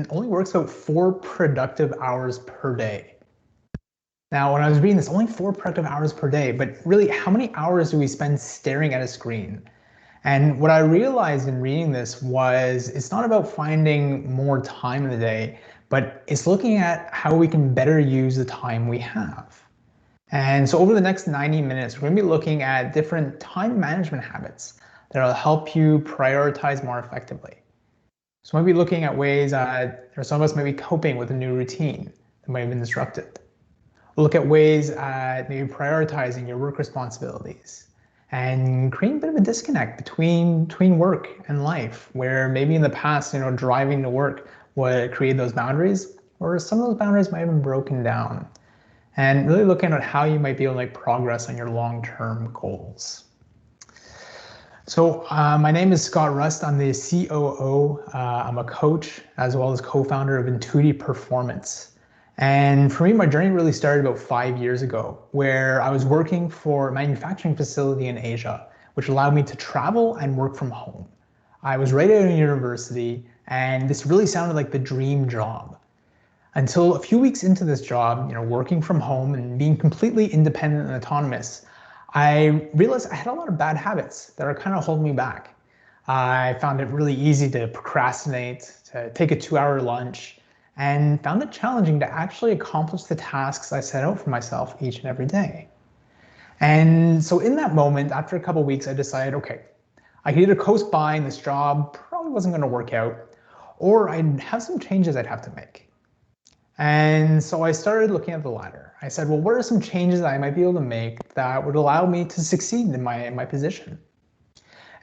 only works about 4 productive hours per day. Now, when I was reading this, only 4 productive hours per day, but really, how many hours do we spend staring at a screen? And what I realized in reading this was it's not about finding more time in the day, but it's looking at how we can better use the time we have. And so over the next 90 minutes, we're going to be looking at different time management habits that will help you prioritize more effectively. So we'll be looking at ways some of us might be coping with a new routine that might have been disrupted. We'll look at ways maybe prioritizing your work responsibilities and creating a bit of a disconnect between work and life, where maybe in the past, driving to work would create those boundaries, or some of those boundaries might have been broken down. And really looking at how you might be able to make progress on your long-term goals. So my name is Scott Rust. I'm the COO. I'm a coach as well as co-founder of Intuitive Performance. And for me, my journey really started about 5 years ago, where I was working for a manufacturing facility in Asia, which allowed me to travel and work from home. I was right out of university, and this really sounded like the dream job. Until a few weeks into this job, working from home and being completely independent and autonomous, I realized I had a lot of bad habits that are kind of holding me back. I found it really easy to procrastinate, to take a 2-hour lunch, and found it challenging to actually accomplish the tasks I set out for myself each and every day. And so in that moment, after a couple of weeks, I decided, okay, I could either coast by and this job probably wasn't going to work out, or I'd have some changes I'd have to make. And so I started looking at the latter. I said, well, what are some changes that I might be able to make that would allow me to succeed in my position?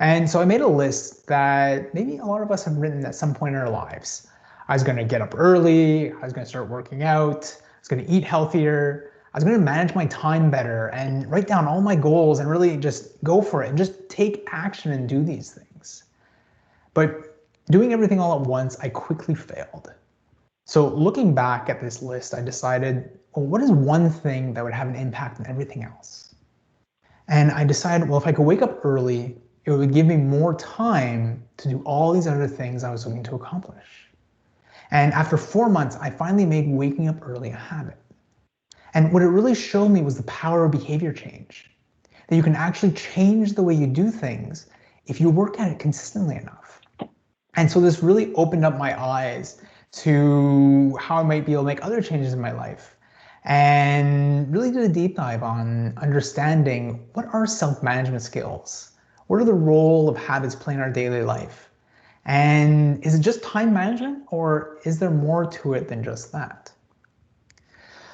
And so I made a list that maybe a lot of us have written at some point in our lives. I was going to get up early, I was going to start working out, I was going to eat healthier, I was going to manage my time better and write down all my goals and really just go for it and just take action and do these things. But doing everything all at once, I quickly failed. So looking back at this list, I decided, well, what is one thing that would have an impact on everything else? And I decided, well, if I could wake up early, it would give me more time to do all these other things I was looking to accomplish. And after 4 months, I finally made waking up early a habit. And what it really showed me was the power of behavior change. That you can actually change the way you do things if you work at it consistently enough. And so this really opened up my eyes to how I might be able to make other changes in my life. And really did a deep dive on understanding what are self-management skills? What are the role of habits play in our daily life? And is it just time management, or is there more to it than just that?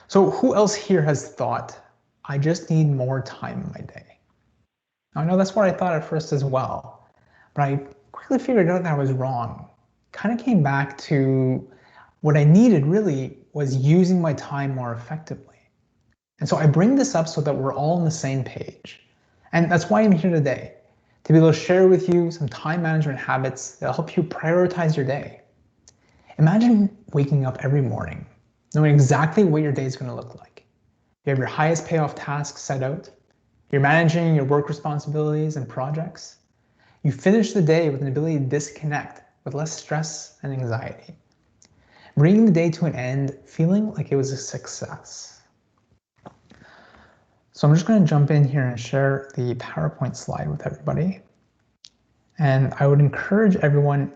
So who else here has thought, I just need more time in my day? Now, I know that's what I thought at first as well, but I quickly figured out that I was wrong. Kind of came back to what I needed really was using my time more effectively. And so I bring this up so that we're all on the same page. And that's why I'm here today, to be able to share with you some time management habits that'll help you prioritize your day. Imagine waking up every morning, knowing exactly what your day is going to look like. You have your highest payoff tasks set out. You're managing your work responsibilities and projects. You finish the day with an ability to disconnect with less stress and anxiety. Bringing the day to an end, feeling like it was a success. So I'm just going to jump in here and share the PowerPoint slide with everybody. And I would encourage everyone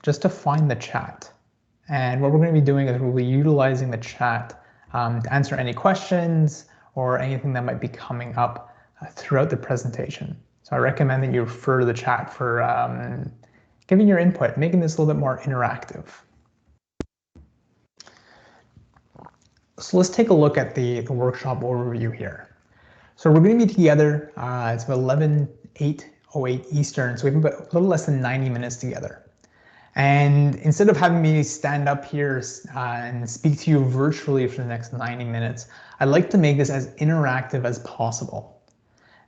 just to find the chat. And what we're going to be doing is we'll be utilizing the chat to answer any questions or anything that might be coming up throughout the presentation. So I recommend that you refer to the chat for giving your input, making this a little bit more interactive. So let's take a look at the workshop overview here. So we're going to be together, it's about 8:08 Eastern, so we have about a little less than 90 minutes together. And instead of having me stand up here and speak to you virtually for the next 90 minutes, I'd like to make this as interactive as possible.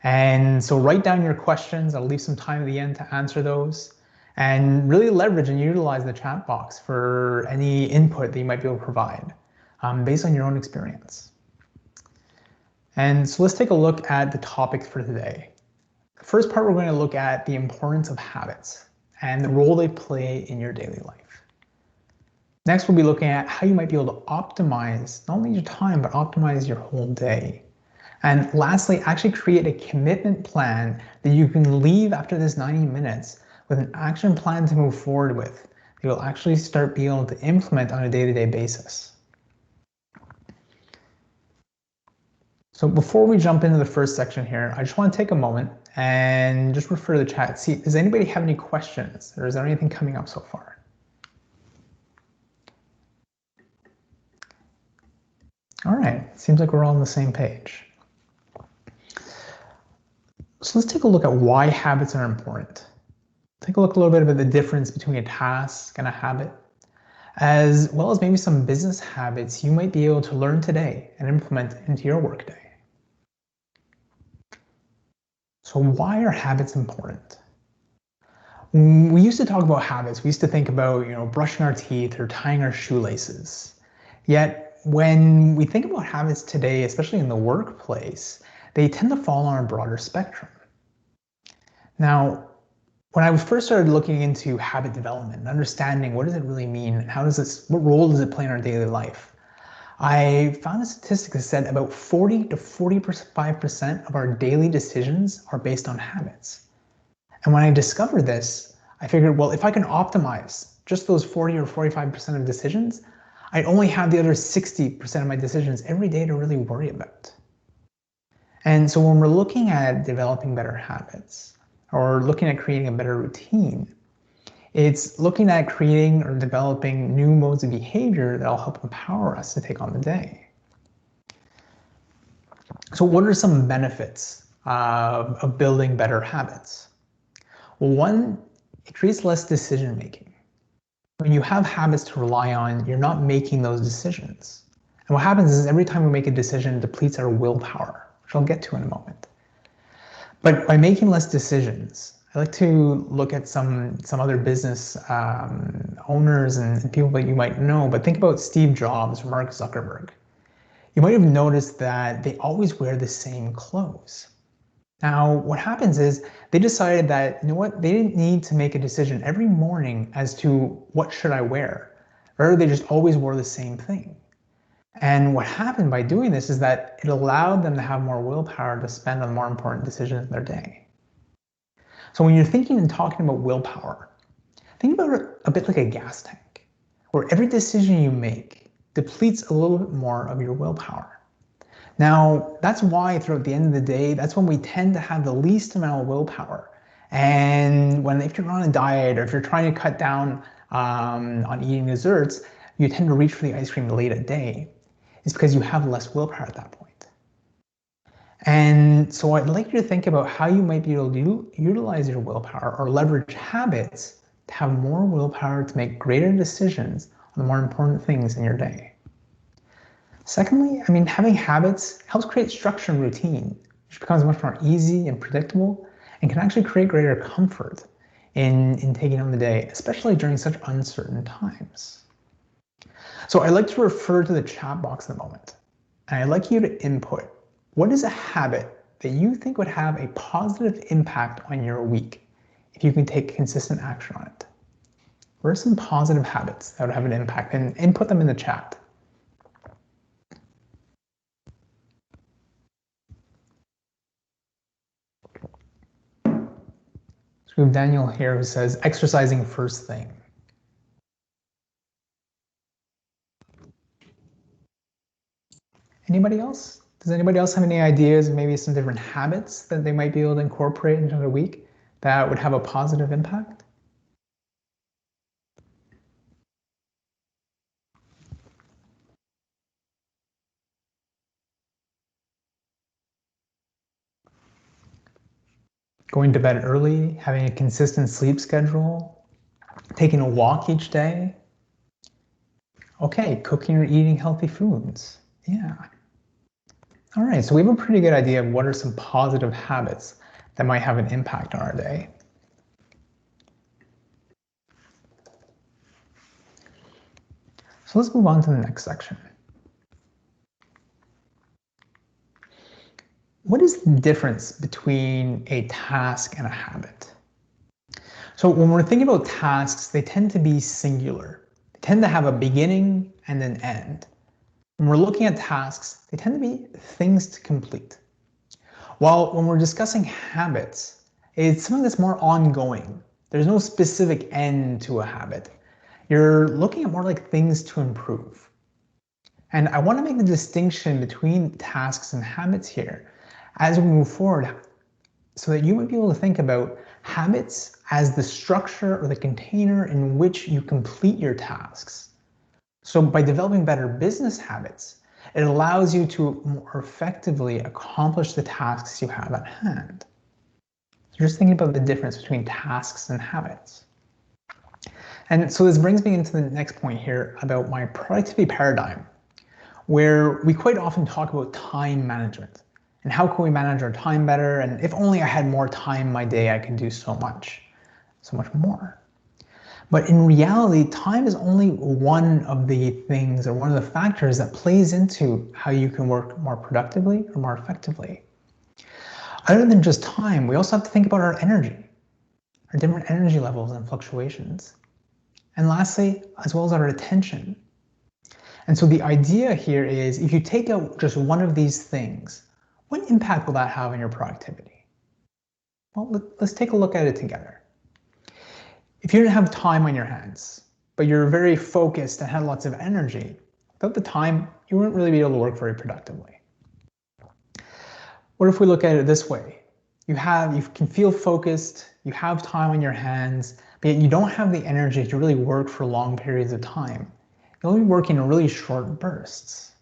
And so write down your questions. I'll leave some time at the end to answer those, and really leverage and utilize the chat box for any input that you might be able to provide based on your own experience. And so let's take a look at the topics for today. The first part, we're going to look at the importance of habits and the role they play in your daily life. Next, we'll be looking at how you might be able to optimize not only your time, but optimize your whole day. And lastly, actually create a commitment plan that you can leave after this 90 minutes with an action plan to move forward with that you'll actually start being able to implement on a day-to-day basis. So before we jump into the first section here, I just want to take a moment and just refer to the chat. See, does anybody have any questions, or is there anything coming up so far? All right, seems like we're all on the same page. So let's take a look at why habits are important. Take a look a little bit about the difference between a task and a habit, as well as maybe some business habits you might be able to learn today and implement into your workday. So why are habits important? When we used to talk about habits, we used to think about, brushing our teeth or tying our shoelaces. Yet when we think about habits today, especially in the workplace, they tend to fall on a broader spectrum. Now, when I first started looking into habit development and understanding what does it really mean and what role does it play in our daily life, I found a statistic that said about 40 to 45% of our daily decisions are based on habits. And when I discovered this, I figured, well, if I can optimize just those 40 or 45% of decisions, I only have the other 60% of my decisions every day to really worry about. And so when we're looking at developing better habits or looking at creating a better routine, it's looking at creating or developing new modes of behavior that'll help empower us to take on the day. So what are some benefits of building better habits? Well, one, it creates less decision making. When you have habits to rely on, you're not making those decisions. And what happens is every time we make a decision, it depletes our willpower, which I'll get to in a moment. But by making less decisions, I like to look at some other business owners and people that you might know, but think about Steve Jobs or Mark Zuckerberg. You might have noticed that they always wear the same clothes. Now, what happens is they decided that, they didn't need to make a decision every morning as to what should I wear. Rather, they just always wore the same thing. And what happened by doing this is that it allowed them to have more willpower to spend on more important decisions in their day. So when you're thinking and talking about willpower, think about it a bit like a gas tank, where every decision you make depletes a little bit more of your willpower. Now, that's why throughout the end of the day, that's when we tend to have the least amount of willpower. And if you're on a diet or if you're trying to cut down on eating desserts, you tend to reach for the ice cream late at day. It's because you have less willpower at that point. And so I'd like you to think about how you might be able to utilize your willpower or leverage habits to have more willpower to make greater decisions on the more important things in your day. Secondly, having habits helps create structure and routine, which becomes much more easy and predictable and can actually create greater comfort in taking on the day, especially during such uncertain times. So I'd like to refer to the chat box in a moment, and I'd like you to input, what is a habit that you think would have a positive impact on your week if you can take consistent action on it? What are some positive habits that would have an impact? And input them in the chat. We have Daniel here who says exercising first thing. Anybody else? Does anybody else have any ideas, maybe some different habits that they might be able to incorporate into their week that would have a positive impact? Going to bed early, having a consistent sleep schedule, taking a walk each day. Okay, cooking or eating healthy foods. Yeah. All right, so we have a pretty good idea of what are some positive habits that might have an impact on our day. So let's move on to the next section. What is the difference between a task and a habit? So when we're thinking about tasks, they tend to be singular. They tend to have a beginning and an end. When we're looking at tasks, they tend to be things to complete. While when we're discussing habits, it's something that's more ongoing. There's no specific end to a habit. You're looking at more like things to improve. And I want to make the distinction between tasks and habits here as we move forward, so that you might be able to think about habits as the structure or the container in which you complete your tasks. So by developing better business habits, it allows you to more effectively accomplish the tasks you have at hand. So just thinking about the difference between tasks and habits. And so this brings me into the next point here about my productivity paradigm, where we quite often talk about time management and how can we manage our time better, and if only I had more time in my day, I could do so much more. But in reality, time is only one of the things or one of the factors that plays into how you can work more productively or more effectively. Other than just time, we also have to think about our energy, our different energy levels and fluctuations. And lastly, as well as our attention. And so the idea here is, if you take out just one of these things, what impact will that have on your productivity? Well, let's take a look at it together. If you didn't have time on your hands, but you're very focused and had lots of energy, without the time, you wouldn't really be able to work very productively. What if we look at it this way? You can feel focused, you have time on your hands, but yet you don't have the energy to really work for long periods of time. You'll only be working in really short bursts.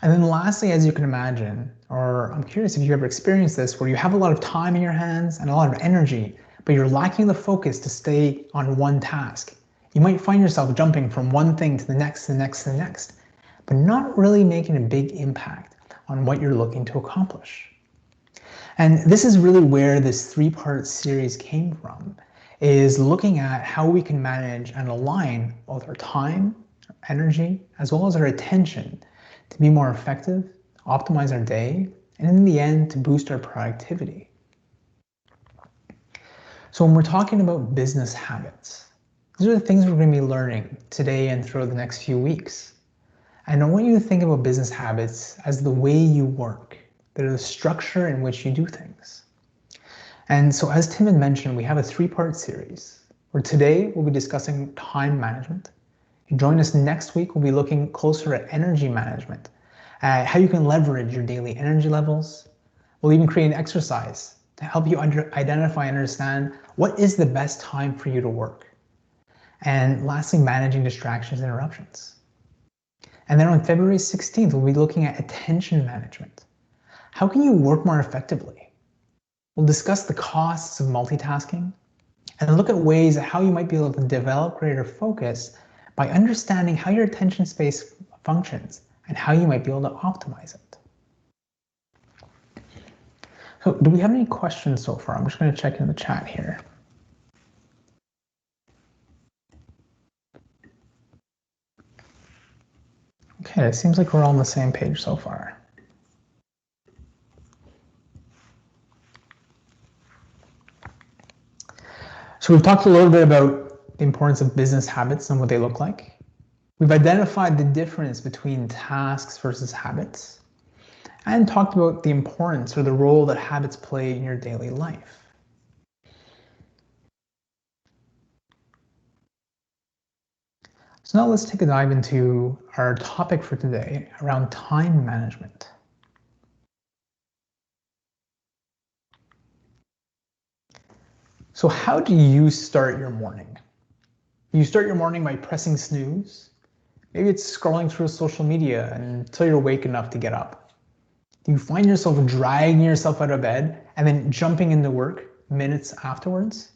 And then lastly, as you can imagine, or I'm curious if you ever experienced this, where you have a lot of time in your hands and a lot of energy, but you're lacking the focus to stay on one task. You might find yourself jumping from one thing to the next, to the next, to the next, but not really making a big impact on what you're looking to accomplish. And this is really where this three-part series came from, is looking at how we can manage and align both our time, our energy, as well as our attention to be more effective, optimize our day, and in the end, to boost our productivity. So when we're talking about business habits, these are the things we're going to be learning today and throughout the next few weeks. And I want you to think about business habits as the way you work. They're the structure in which you do things. And so as Tim had mentioned, we have a three-part series where today we'll be discussing time management. You join us next week, we'll be looking closer at energy management, how you can leverage your daily energy levels. We'll even create an exercise to help you identify and understand what is the best time for you to work. And lastly, managing distractions and interruptions. And then on February 16th, we'll be looking at attention management. How can you work more effectively? We'll discuss the costs of multitasking and look at ways at how you might be able to develop greater focus by understanding how your attention space functions and how you might be able to optimize it. So do we have any questions so far? I'm just going to check in the chat here. Okay, it seems like we're all on the same page so far. So we've talked a little bit about the importance of business habits and what they look like. We've identified the difference between tasks versus habits, and talked about the importance or the role that habits play in your daily life. So now let's take a dive into our topic for today around time management. So how do you start your morning? You start your morning by pressing snooze. Maybe it's scrolling through social media until you're awake enough to get up. Do you find yourself dragging yourself out of bed and then jumping into work minutes afterwards?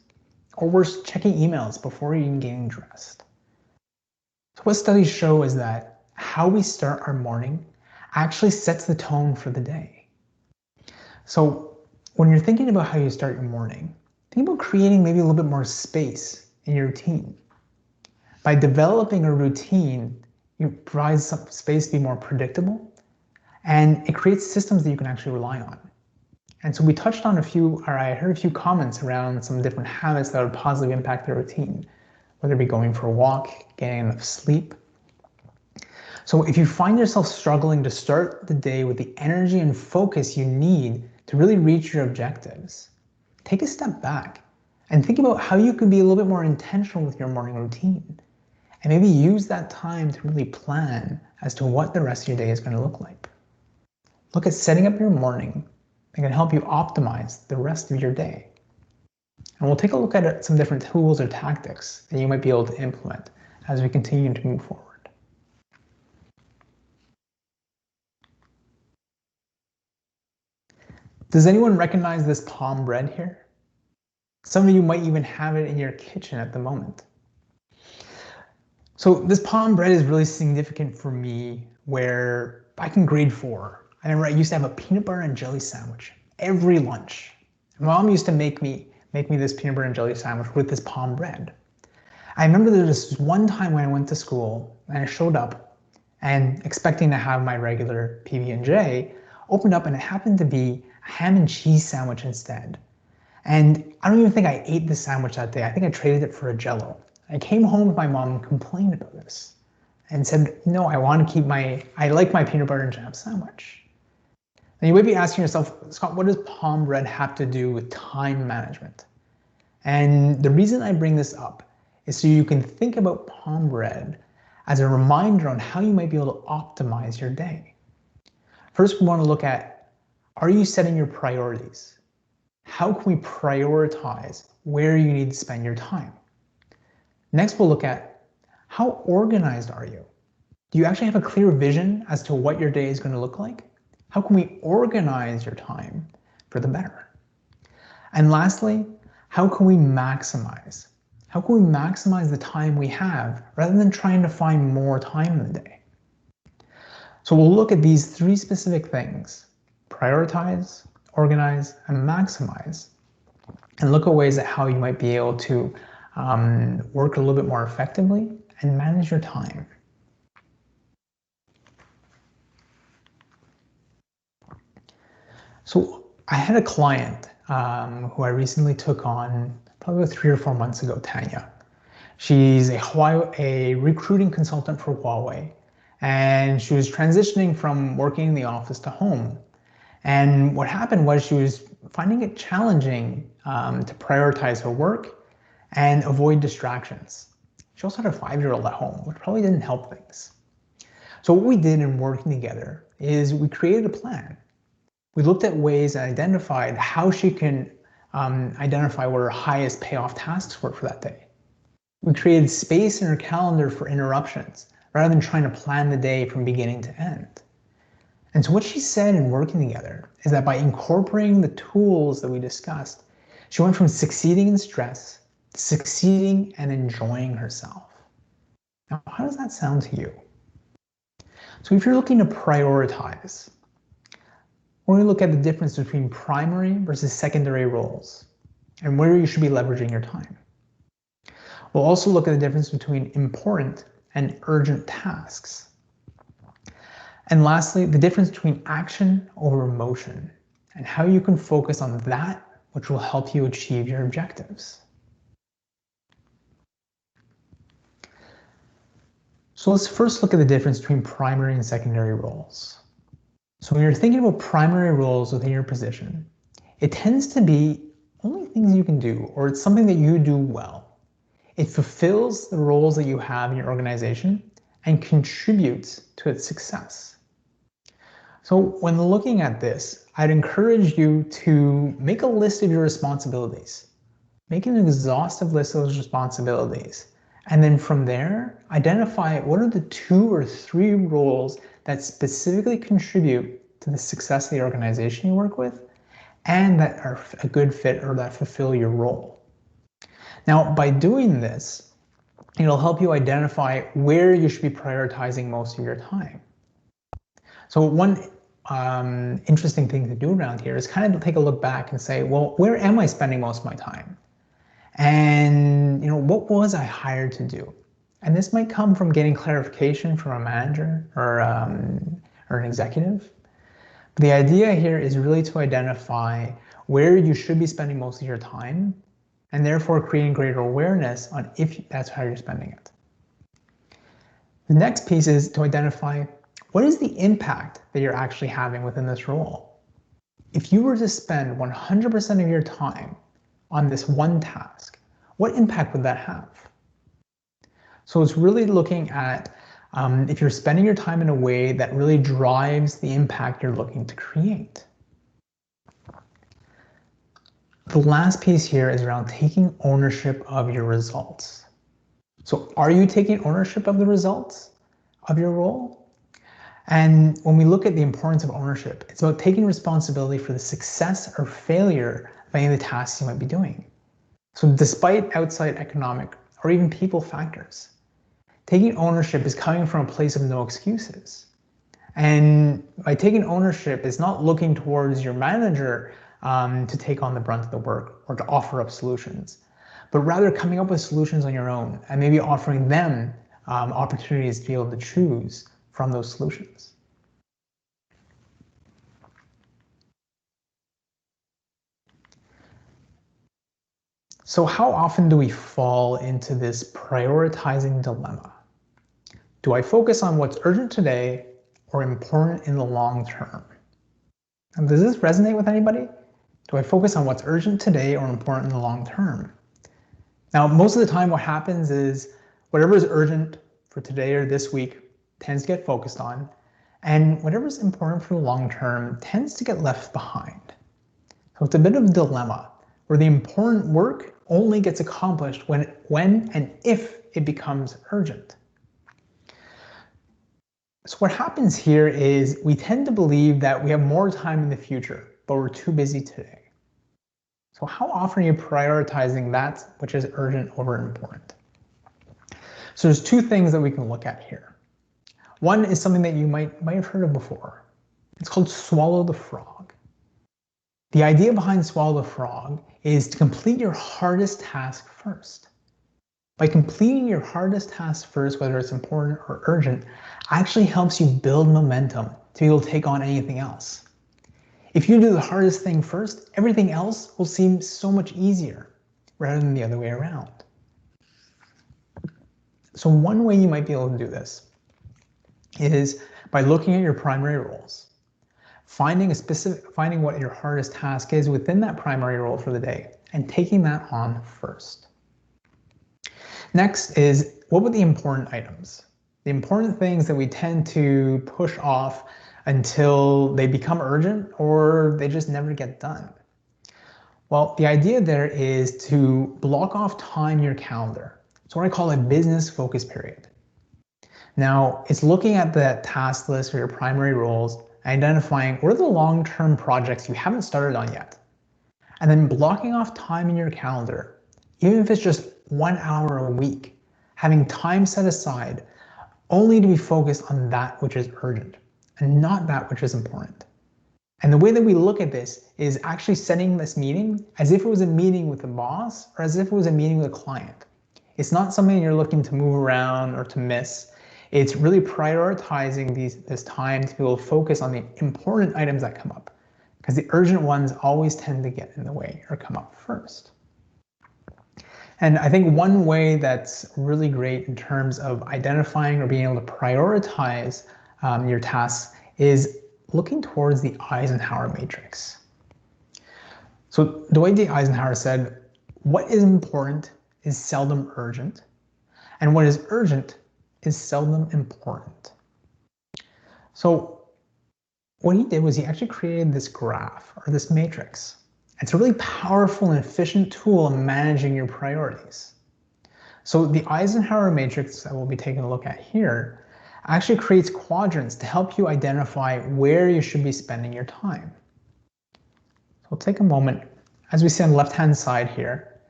Or worse, checking emails before even getting dressed? So what studies show is that how we start our morning actually sets the tone for the day. So when you're thinking about how you start your morning, think about creating maybe a little bit more space in your routine. By developing a routine, you provide some space to be more predictable, and it creates systems that you can actually rely on. And so we touched on I heard a few comments around some different habits that would positively impact the routine, whether it be going for a walk, getting enough sleep. So if you find yourself struggling to start the day with the energy and focus you need to really reach your objectives, take a step back and think about how you could be a little bit more intentional with your morning routine. And maybe use that time to really plan as to what the rest of your day is going to look like. Look at setting up your morning that can help you optimize the rest of your day. And we'll take a look at some different tools or tactics that you might be able to implement as we continue to move forward. Does anyone recognize this palm bread here? Some of you might even have it in your kitchen at the moment. So this palm bread is really significant for me, where back in grade 4, I remember I used to have a peanut butter and jelly sandwich every lunch. My mom used to make me this peanut butter and jelly sandwich with this palm bread. I remember there was this one time when I went to school and I showed up and expecting to have my regular PB&J, opened up and it happened to be a ham and cheese sandwich instead. And I don't even think I ate the sandwich that day. I think I traded it for a Jell-O. I came home with my mom and complained about this and said, no, I want to keep I like my peanut butter and jam sandwich. And you might be asking yourself, Scott, what does palm bread have to do with time management? And the reason I bring this up is so you can think about palm bread as a reminder on how you might be able to optimize your day. First, we want to look at, are you setting your priorities? How can we prioritize where you need to spend your time? Next, we'll look at, how organized are you? Do you actually have a clear vision as to what your day is going to look like? How can we organize your time for the better? And lastly, how can we maximize? How can we maximize the time we have rather than trying to find more time in the day? So we'll look at these 3 specific things: prioritize, organize, and maximize, and look at ways at how you might be able to work a little bit more effectively and manage your time. So I had a client who I recently took on probably 3 or 4 months ago, Tanya. She's a recruiting consultant for Huawei, and she was transitioning from working in the office to home. And what happened was she was finding it challenging to prioritize her work and avoid distractions. She also had a 5-year-old at home, which probably didn't help things. So what we did in working together is we created a plan. We looked at ways and identified how she can identify what her highest payoff tasks were for that day. We created space in her calendar for interruptions rather than trying to plan the day from beginning to end. And so what she said in working together is that by incorporating the tools that we discussed, she went from succeeding in stress to succeeding and enjoying herself. Now, how does that sound to you? So if you're looking to prioritize, we're going to look at the difference between primary versus secondary roles and where you should be leveraging your time. We'll also look at the difference between important and urgent tasks. And lastly, the difference between action over emotion and how you can focus on that which will help you achieve your objectives. So let's first look at the difference between primary and secondary roles. So when you're thinking about primary roles within your position, it tends to be only things you can do, or it's something that you do well. It fulfills the roles that you have in your organization and contributes to its success. So when looking at this, I'd encourage you to make a list of your responsibilities. Make an exhaustive list of those responsibilities. And then from there, identify what are the 2 or 3 roles that specifically contribute to the success of the organization you work with and that are a good fit or that fulfill your role. Now, by doing this, it'll help you identify where you should be prioritizing most of your time. So one interesting thing to do around here is kind of to take a look back and say, well, where am I spending most of my time? And what was I hired to do? And this might come from getting clarification from a manager or an executive. But the idea here is really to identify where you should be spending most of your time and therefore creating greater awareness on if that's how you're spending it. The next piece is to identify what is the impact that you're actually having within this role. If you were to spend 100% of your time on this one task, what impact would that have? So it's really looking at if you're spending your time in a way that really drives the impact you're looking to create. The last piece here is around taking ownership of your results. So are you taking ownership of the results of your role? And when we look at the importance of ownership, it's about taking responsibility for the success or failure of any of the tasks you might be doing. So despite outside economic or even people factors, taking ownership is coming from a place of no excuses. And by taking ownership, it's not looking towards your manager to take on the brunt of the work or to offer up solutions, but rather coming up with solutions on your own and maybe offering them opportunities to be able to choose from those solutions. So how often do we fall into this prioritizing dilemma? Do I focus on what's urgent today or important in the long term? And does this resonate with anybody? Do I focus on what's urgent today or important in the long term? Now, most of the time what happens is whatever is urgent for today or this week tends to get focused on, and whatever is important for the long term tends to get left behind. So it's a bit of a dilemma where the important work only gets accomplished when and if it becomes urgent. So what happens here is we tend to believe that we have more time in the future, but we're too busy today. So how often are you prioritizing that which is urgent over important? So there's two things that we can look at here. One is something that you might have heard of before. It's called swallow the frog. The idea behind swallow the frog is to complete your hardest task first. By completing your hardest task first, whether it's important or urgent, actually helps you build momentum to be able to take on anything else. If you do the hardest thing first, everything else will seem so much easier rather than the other way around. So one way you might be able to do this is by looking at your primary roles, finding what your hardest task is within that primary role for the day and taking that on first. Next is, what were the important items? The important things that we tend to push off until they become urgent or they just never get done. Well, the idea there is to block off time in your calendar. It's what I call a business focus period. Now, it's looking at the task list or your primary roles, identifying what are the long-term projects you haven't started on yet, and then blocking off time in your calendar, even if it's just 1 hour a week, having time set aside only to be focused on that which is urgent and not that which is important. And the way that we look at this is actually setting this meeting as if it was a meeting with the boss or as if it was a meeting with a client. It's not something you're looking to move around or to miss. It's really prioritizing this time to be able to focus on the important items that come up, because the urgent ones always tend to get in the way or come up first. And I think one way that's really great in terms of identifying or being able to prioritize your tasks is looking towards the Eisenhower Matrix. So Dwight D. Eisenhower said, what is important is seldom urgent, and what is urgent is seldom important. So what he did was he actually created this graph or this matrix. It's a really powerful and efficient tool in managing your priorities. So the Eisenhower Matrix that we'll be taking a look at here actually creates quadrants to help you identify where you should be spending your time. So we'll take a moment. As we see on the left-hand side here,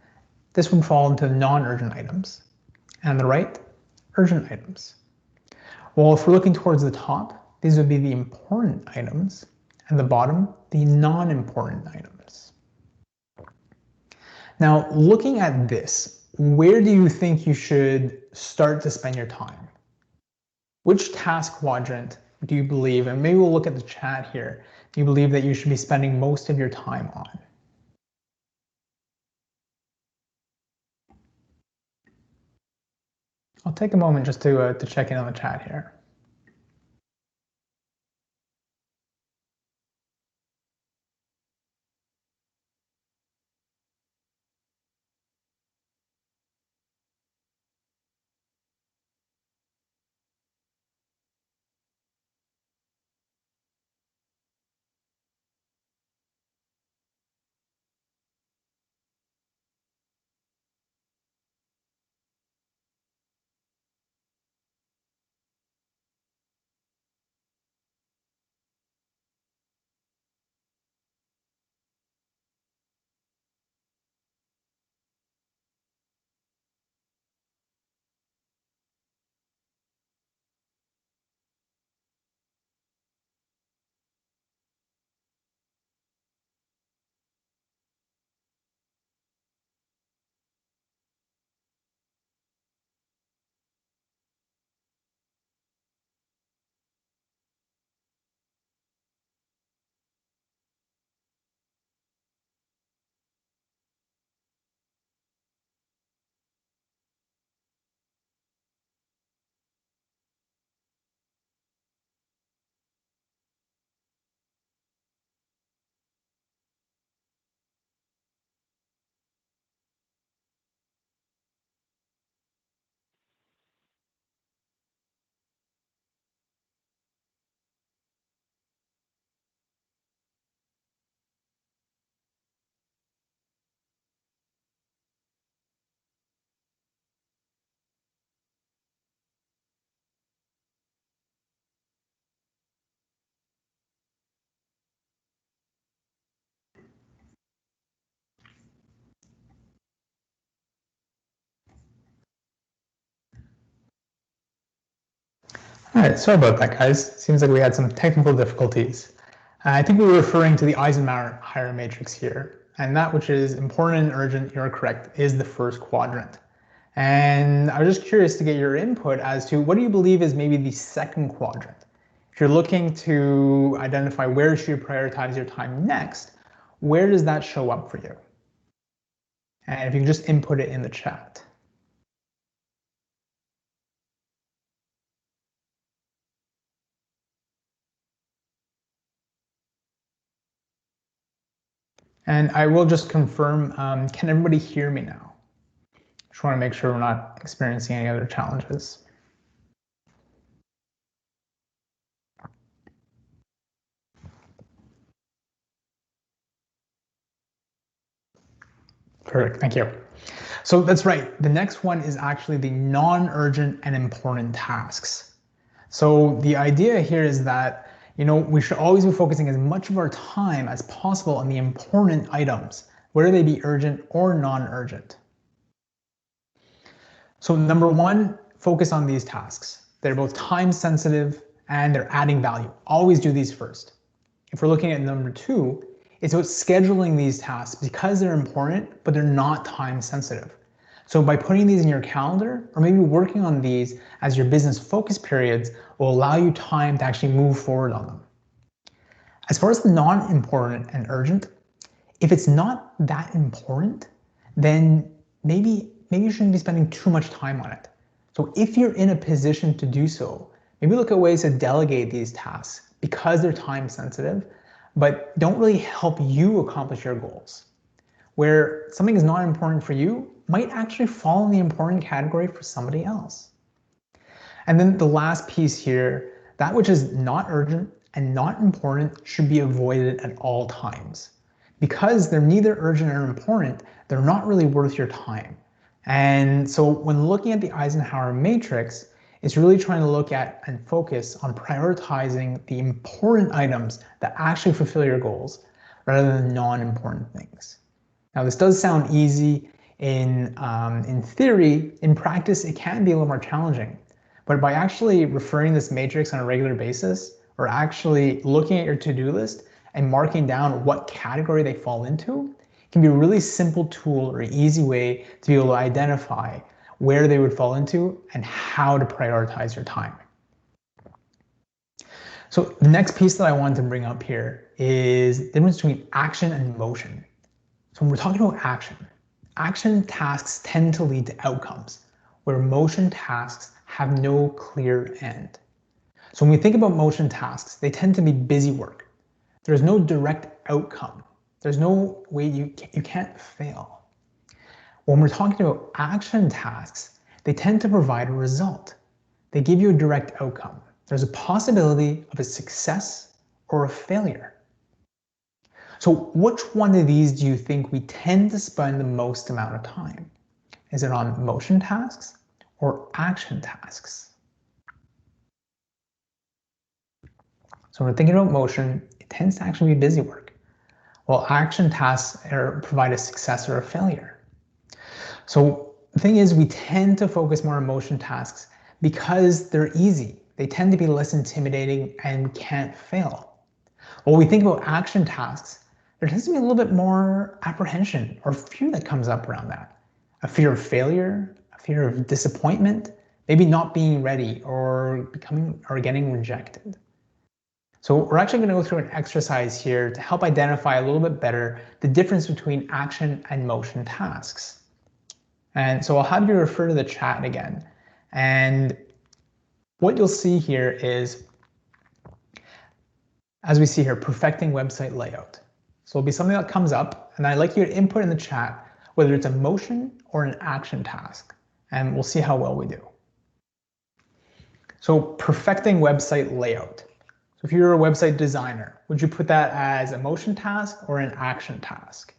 this would fall into non-urgent items, and on the right, urgent items. Well, if we're looking towards the top, these would be the important items, and the bottom, the non-important items. Now, looking at this, where do you think you should start to spend your time? Which task quadrant do you believe, and maybe we'll look at the chat here, do you believe that you should be spending most of your time on? I'll take a moment just to check in on the chat here. All right, sorry about that, guys. Seems like we had some technical difficulties. I think we were referring to the Eisenhower Matrix here, and that which is important and urgent, you're correct, is the first quadrant. And I was just curious to get your input as to what do you believe is maybe the second quadrant? If you're looking to identify where should you prioritize your time next, where does that show up for you? And if you can just input it in the chat. And I will just confirm, can everybody hear me now? Just want to make sure we're not experiencing any other challenges. Perfect, thank you. So that's right, the next one is actually the non-urgent and important tasks. So the idea here is that, we should always be focusing as much of our time as possible on the important items, whether they be urgent or non-urgent. So number one, focus on these tasks. They're both time sensitive and they're adding value. Always do these first. If we're looking at number two, it's about scheduling these tasks because they're important, but they're not time sensitive. So by putting these in your calendar or maybe working on these as your business focus periods will allow you time to actually move forward on them. As far as the non-important and urgent, if it's not that important, then maybe you shouldn't be spending too much time on it. So if you're in a position to do so, maybe look at ways to delegate these tasks because they're time sensitive, but don't really help you accomplish your goals. Where something is not important for you might actually fall in the important category for somebody else. And then the last piece here, that which is not urgent and not important should be avoided at all times. Because they're neither urgent or important, they're not really worth your time. And so when looking at the Eisenhower Matrix, it's really trying to look at and focus on prioritizing the important items that actually fulfill your goals rather than non-important things. Now, this does sound easy in theory. In practice, it can be a little more challenging. But by actually referring this matrix on a regular basis, or actually looking at your to-do list and marking down what category they fall into, can be a really simple tool or easy way to be able to identify where they would fall into and how to prioritize your time. So the next piece that I wanted to bring up here is the difference between action and motion. So when we're talking about action tasks tend to lead to outcomes, where motion tasks have no clear end. So when we think about motion tasks, they tend to be busy work. There's no direct outcome. There's no way you can't fail. When we're talking about action tasks, they tend to provide a result. They give you a direct outcome. There's a possibility of a success or a failure. So which one of these do you think we tend to spend the most amount of time? Is it on motion tasks or action tasks? So when we're thinking about motion, it tends to actually be busy work, while action tasks provide a success or a failure. So the thing is, we tend to focus more on motion tasks because they're easy. They tend to be less intimidating and can't fail. When we think about action tasks, there tends to be a little bit more apprehension or fear that comes up around that. A fear of failure, a fear of disappointment, maybe not being ready or getting rejected. So we're actually going to go through an exercise here to help identify a little bit better the difference between action and motion tasks. And so I'll have you refer to the chat again. And what you'll see here is, as we see here, perfecting website layout. So it'll be something that comes up, and I'd like you to input in the chat whether it's a motion or an action task, and we'll see how well we do. So perfecting website layout. So if you're a website designer, would you put that as a motion task or an action task?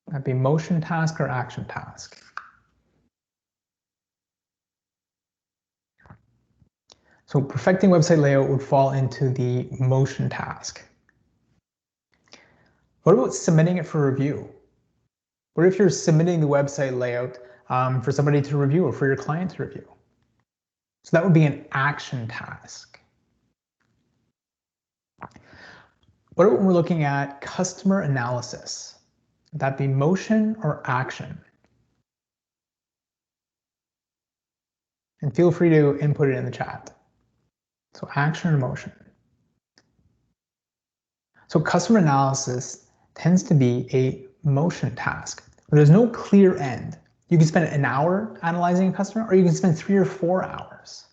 That'd be motion task or action task. So perfecting website layout would fall into the motion task. What about submitting it for review? What if you're submitting the website layout for somebody to review or for your client to review? So that would be an action task. What about when we're looking at customer analysis? Would that be motion or action? And feel free to input it in the chat. So action or motion. So customer analysis tends to be a motion task. There's no clear end. You can spend an hour analyzing a customer, or you can spend 3 or 4 hours.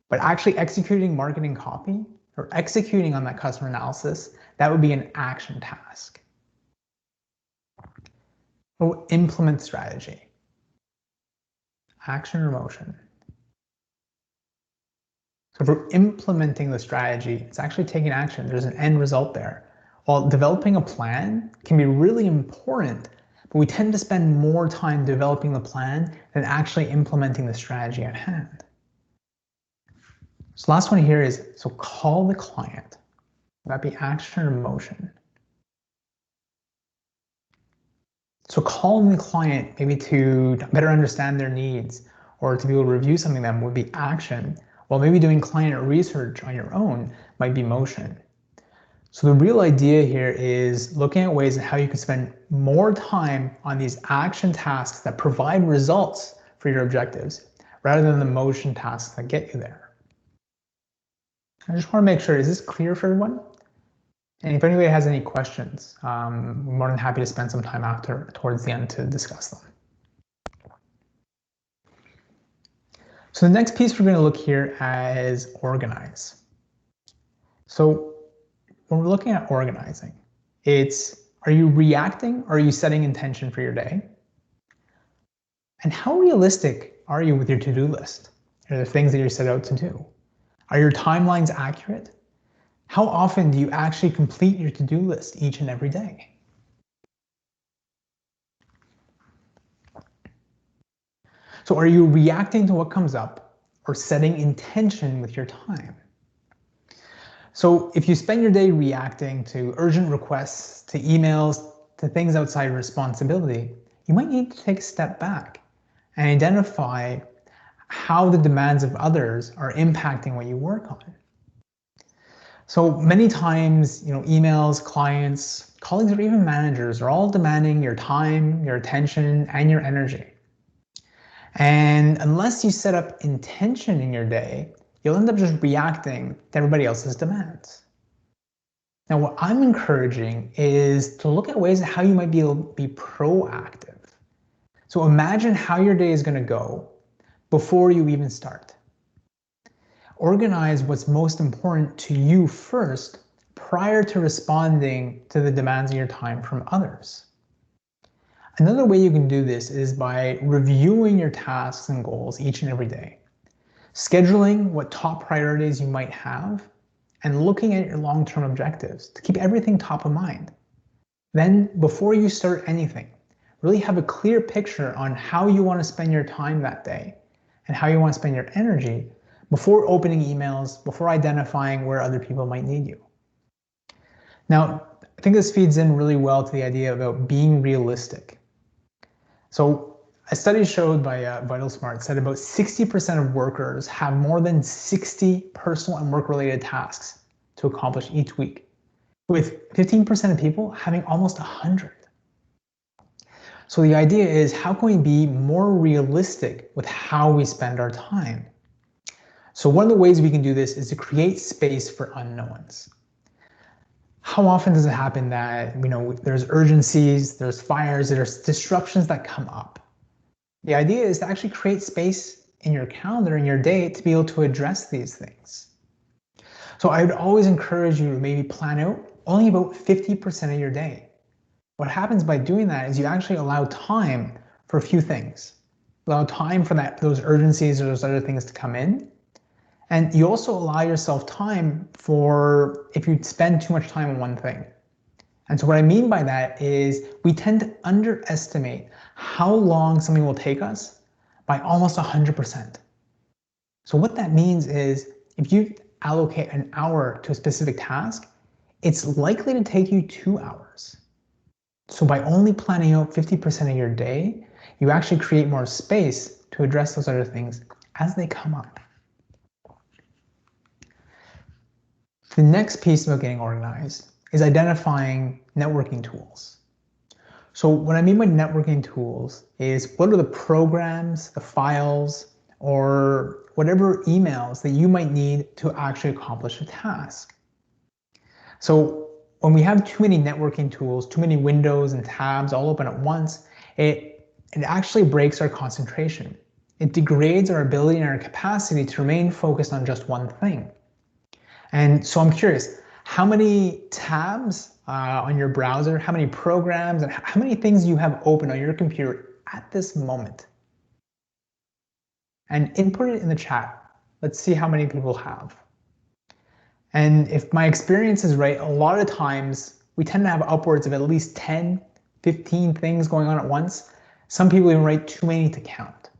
But actually executing marketing copy or executing on that customer analysis, that would be an action task. Or implement strategy. Action or motion. So if we're implementing the strategy, it's actually taking action. There's an end result there. While developing a plan can be really important, but we tend to spend more time developing the plan than actually implementing the strategy at hand. So last one here is, so call the client. Would that be action or motion? So calling the client, maybe to better understand their needs or to be able to review something with them, would be action, while maybe doing client research on your own might be motion. So the real idea here is looking at ways of how you can spend more time on these action tasks that provide results for your objectives, rather than the motion tasks that get you there. I just want to make sure, is this clear for everyone? And if anybody has any questions, I'm more than happy to spend some time towards the end to discuss them. So the next piece we're going to look here is organize. So when we're looking at organizing, it's, are you reacting or are you setting intention for your day? And how realistic are you with your to-do list? Are the things that you're set out to do? Are your timelines accurate? How often do you actually complete your to-do list each and every day? So are you reacting to what comes up or setting intention with your time? So if you spend your day reacting to urgent requests, to emails, to things outside responsibility, you might need to take a step back and identify how the demands of others are impacting what you work on. So many times, emails, clients, colleagues, or even managers are all demanding your time, your attention, and your energy. And unless you set up intention in your day, you'll end up just reacting to everybody else's demands. Now, what I'm encouraging is to look at ways how you might be able to be proactive. So imagine how your day is going to go before you even start. Organize what's most important to you first prior to responding to the demands of your time from others. Another way you can do this is by reviewing your tasks and goals each and every day, scheduling what top priorities you might have, and looking at your long-term objectives to keep everything top of mind. Then, before you start anything, really have a clear picture on how you want to spend your time that day and how you want to spend your energy before opening emails, before identifying where other people might need you. Now, I think this feeds in really well to the idea about being realistic. So a study showed by VitalSmart said about 60% of workers have more than 60 personal and work-related tasks to accomplish each week, with 15% of people having almost 100. So the idea is, how can we be more realistic with how we spend our time? So one of the ways we can do this is to create space for unknowns. How often does it happen that, there's urgencies, there's fires, there's disruptions that come up? The idea is to actually create space in your calendar, in your day, to be able to address these things. So I would always encourage you to maybe plan out only about 50% of your day. What happens by doing that is you actually allow time for a few things. Allow time for those urgencies or those other things to come in. And you also allow yourself time for if you spend too much time on one thing. And so what I mean by that is we tend to underestimate how long something will take us by almost 100%. So what that means is if you allocate an hour to a specific task, it's likely to take you 2 hours. So by only planning out 50% of your day, you actually create more space to address those other things as they come up. The next piece about getting organized is identifying networking tools. So what I mean by networking tools is, what are the programs, the files, or whatever emails that you might need to actually accomplish a task. So when we have too many networking tools, too many windows and tabs all open at once, it actually breaks our concentration. It degrades our ability and our capacity to remain focused on just one thing. And so I'm curious, how many tabs on your browser, how many programs, and how many things you have open on your computer at this moment? And input it in the chat. Let's see how many people have. And if my experience is right, a lot of times we tend to have upwards of at least 10, 15 things going on at once. Some people even write too many to count.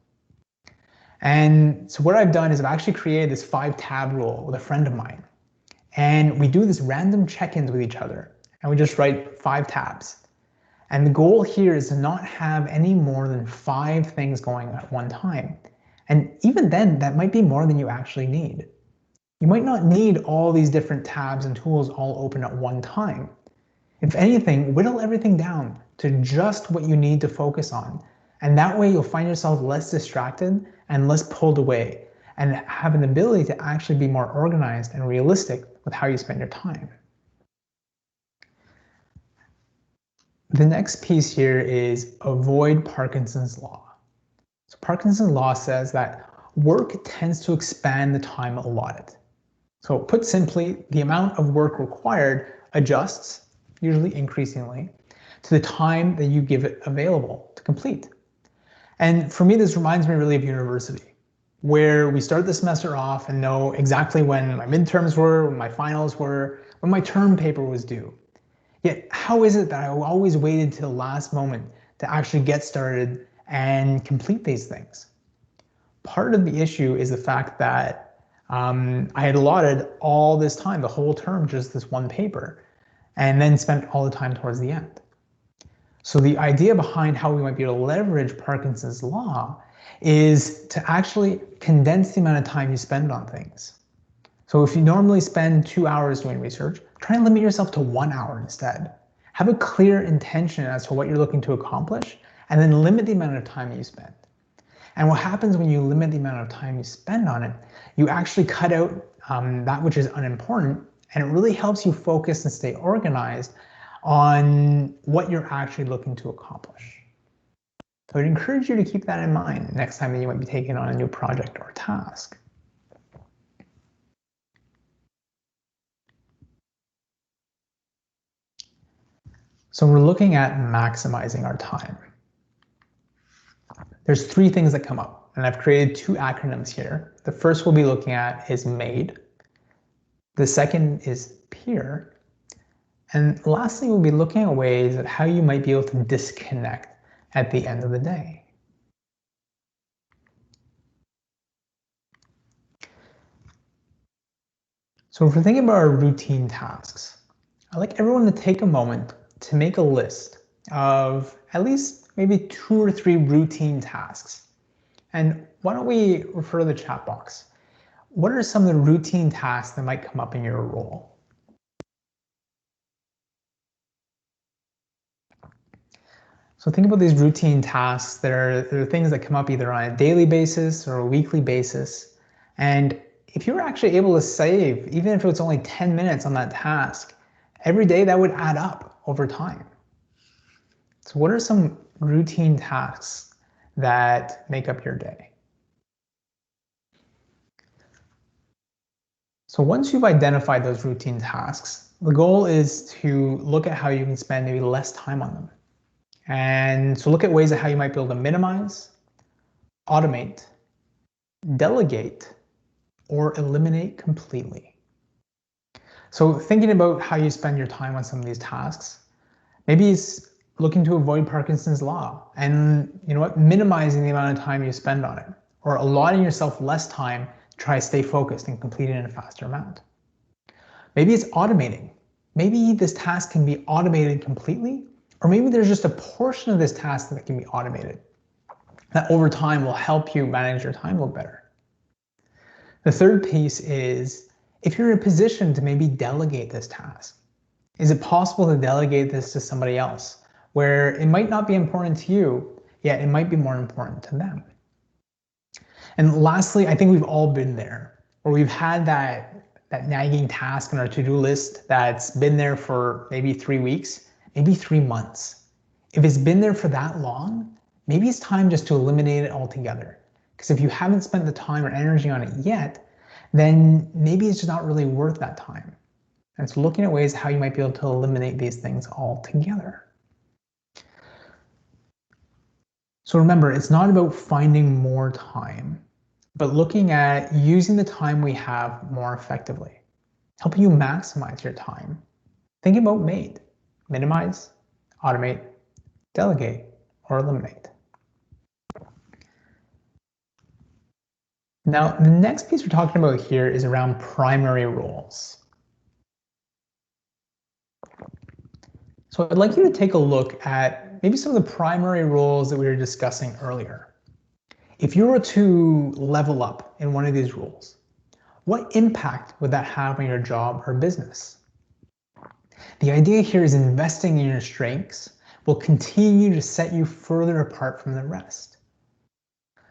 And so what I've done is I've actually created this 5-tab rule with a friend of mine. And we do this random check-ins with each other. And we just write 5 tabs. And the goal here is to not have any more than 5 things going at one time. And even then, that might be more than you actually need. You might not need all these different tabs and tools all open at one time. If anything, whittle everything down to just what you need to focus on. And that way you'll find yourself less distracted and less pulled away, and have an ability to actually be more organized and realistic with how you spend your time. The next piece here is avoid Parkinson's law. So Parkinson's law says that work tends to expand the time allotted. So put simply, the amount of work required adjusts, usually increasingly, to the time that you give it available to complete. And for me, this reminds me really of university, where we start the semester off and know exactly when my midterms were, when my finals were, when my term paper was due. Yet, how is it that I always waited till the last moment to actually get started and complete these things? Part of the issue is the fact that I had allotted all this time, the whole term, just this one paper, and then spent all the time towards the end. So the idea behind how we might be able to leverage Parkinson's law is to actually condense the amount of time you spend on things. So if you normally spend 2 hours doing research, try and limit yourself to 1 hour instead. Have a clear intention as to what you're looking to accomplish, and then limit the amount of time that you spend. And what happens when you limit the amount of time you spend on it, you actually cut out that which is unimportant, And it really helps you focus and stay organized on what you're actually looking to accomplish. So I'd encourage you to keep that in mind next time that you might be taking on a new project or task. So we're looking at maximizing our time. There's three things that come up, and I've created two acronyms here. The first we'll be looking at is MADE. The second is PEER. And lastly, we'll be looking at ways at how you might be able to disconnect at the end of the day. So if we're thinking about our routine tasks, I'd like everyone to take a moment to make a list of at least maybe 2 or 3 routine tasks. And why don't we refer to the chat box? What are some of the routine tasks that might come up in your role? So think about these routine tasks. They're things that come up either on a daily basis or a weekly basis. And if you were actually able to save, even if it was only 10 minutes on that task, every day that would add up over time. So what are some routine tasks that make up your day? So once you've identified those routine tasks, the goal is to look at how you can spend maybe less time on them. And so look at ways of how you might be able to minimize, automate, delegate, or eliminate completely. So thinking about how you spend your time on some of these tasks, maybe it's looking to avoid Parkinson's law and minimizing the amount of time you spend on it, or allotting yourself less time to try to stay focused and complete it in a faster amount. Maybe it's automating. Maybe this task can be automated completely, or maybe there's just a portion of this task that can be automated that over time will help you manage your time a little better. The third piece is if you're in a position to maybe delegate this task. Is it possible to delegate this to somebody else where it might not be important to you, yet it might be more important to them? And lastly, I think we've all been there where we've had that nagging task on our to-do list that's been there for maybe 3 weeks, maybe 3 months. If it's been there for that long, maybe it's time just to eliminate it altogether. Because if you haven't spent the time or energy on it yet, then maybe it's just not really worth that time. And so looking at ways how you might be able to eliminate these things altogether. So remember, it's not about finding more time, but looking at using the time we have more effectively, helping you maximize your time. Think about MADE: minimize, automate, delegate, or eliminate. Now, the next piece we're talking about here is around primary roles. So I'd like you to take a look at maybe some of the primary roles that we were discussing earlier. If you were to level up in one of these roles, what impact would that have on your job or business? The idea here is investing in your strengths will continue to set you further apart from the rest.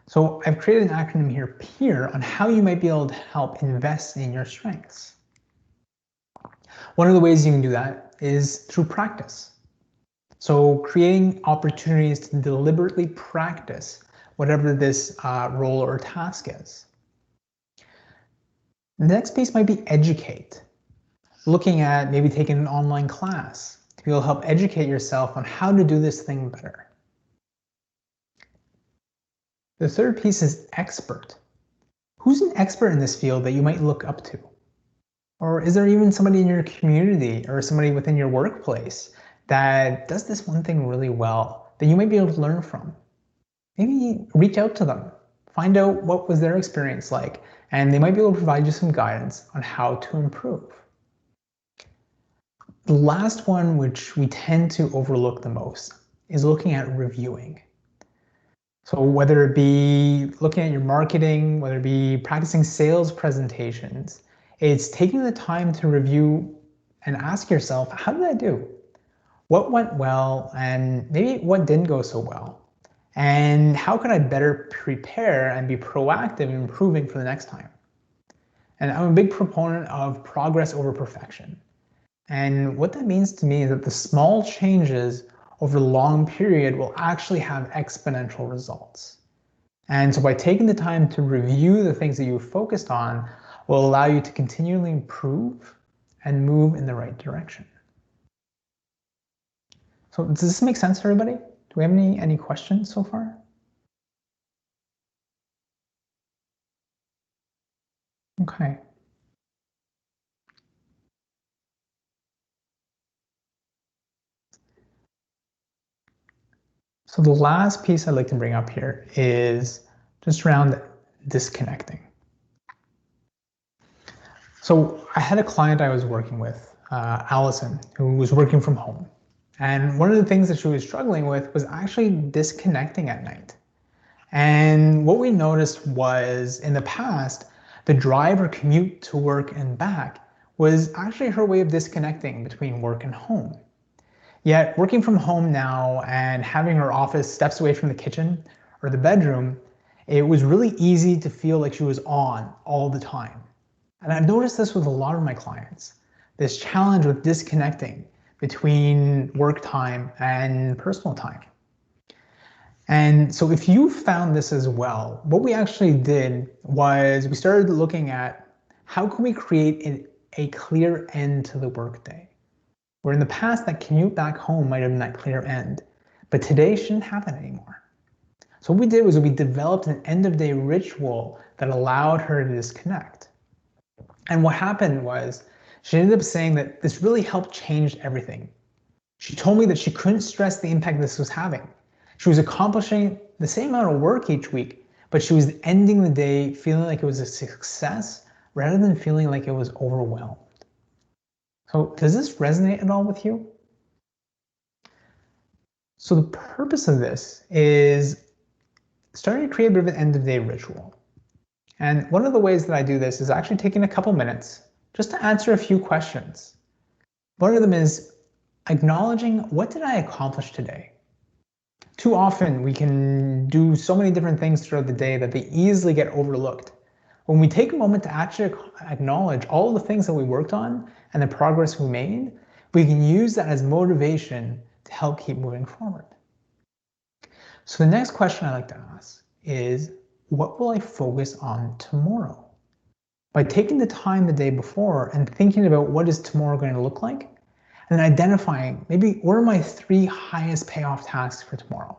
So I've created an acronym here, PEER, on how you might be able to help invest in your strengths. One of the ways you can do that is through practice. So creating opportunities to deliberately practice whatever this role or task is. The next piece might be educate. Looking at maybe taking an online class to be able to help educate yourself on how to do this thing better. The third piece is expert. Who's an expert in this field that you might look up to? Or is there even somebody in your community or somebody within your workplace that does this one thing really well that you might be able to learn from? Maybe reach out to them, find out what was their experience like, and they might be able to provide you some guidance on how to improve. The last one, which we tend to overlook the most, is looking at reviewing. So whether it be looking at your marketing, whether it be practicing sales presentations, it's taking the time to review and ask yourself, how did I do? What went well and maybe what didn't go so well? And how can I better prepare and be proactive in improving for the next time? And I'm a big proponent of progress over perfection. And what that means to me is that the small changes over a long period will actually have exponential results. And so by taking the time to review the things that you've focused on will allow you to continually improve and move in the right direction. So does this make sense for everybody? Do we have any questions so far? Okay. So the last piece I'd like to bring up here is just around disconnecting. So I had a client I was working with, Allison, who was working from home. And one of the things that she was struggling with was actually disconnecting at night. And what we noticed was in the past, the drive or commute to work and back was actually her way of disconnecting between work and home. Yet working from home now and having her office steps away from the kitchen or the bedroom, it was really easy to feel like she was on all the time. And I've noticed this with a lot of my clients, this challenge with disconnecting between work time and personal time. And so if you found this as well, what we actually did was we started looking at how can we create a clear end to the workday. Where in the past that commute back home might have been that clear end, but today shouldn't have that anymore. So what we did was we developed an end of day ritual that allowed her to disconnect. And what happened was she ended up saying that this really helped change everything. She told me that she couldn't stress the impact this was having. She was accomplishing the same amount of work each week, but she was ending the day feeling like it was a success rather than feeling like it was overwhelmed. So does this resonate at all with you? So the purpose of this is starting to create a bit of an end of day ritual. And one of the ways that I do this is actually taking a couple minutes just to answer a few questions. One of them is acknowledging, what did I accomplish today? Too often we can do so many different things throughout the day that they easily get overlooked. When we take a moment to actually acknowledge all the things that we worked on and the progress we made, we can use that as motivation to help keep moving forward. So the next question I like to ask is, what will I focus on tomorrow? By taking the time the day before and thinking about what is tomorrow going to look like, and identifying maybe what are my 3 highest payoff tasks for tomorrow.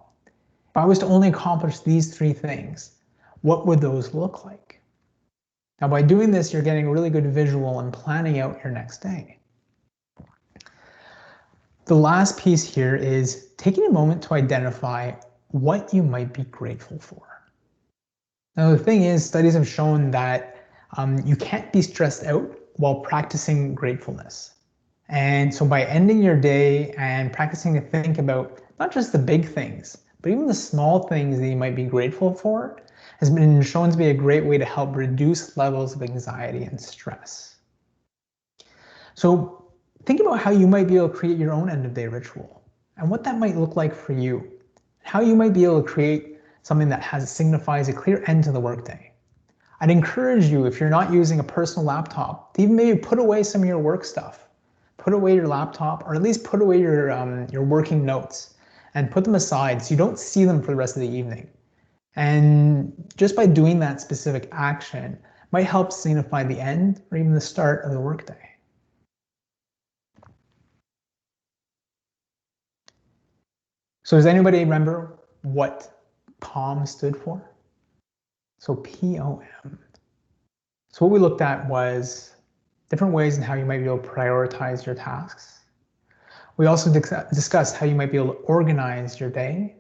If I was to only accomplish these 3 things, what would those look like? Now by doing this, you're getting a really good visual and planning out your next day. The last piece here is taking a moment to identify what you might be grateful for. Now the thing is, studies have shown that you can't be stressed out while practicing gratefulness. And so by ending your day and practicing to think about not just the big things, but even the small things that you might be grateful for has been shown to be a great way to help reduce levels of anxiety and stress. So think about how you might be able to create your own end of day ritual and what that might look like for you. How you might be able to create something that signifies a clear end to the workday. I'd encourage you, if you're not using a personal laptop, to even maybe put away some of your work stuff. Put away your laptop, or at least put away your working notes and put them aside so you don't see them for the rest of the evening. And just by doing that specific action might help signify the end or even the start of the workday. So does anybody remember what POM stood for? So P-O-M. So what we looked at was different ways in how you might be able to prioritize your tasks. We also discussed how you might be able to organize your day,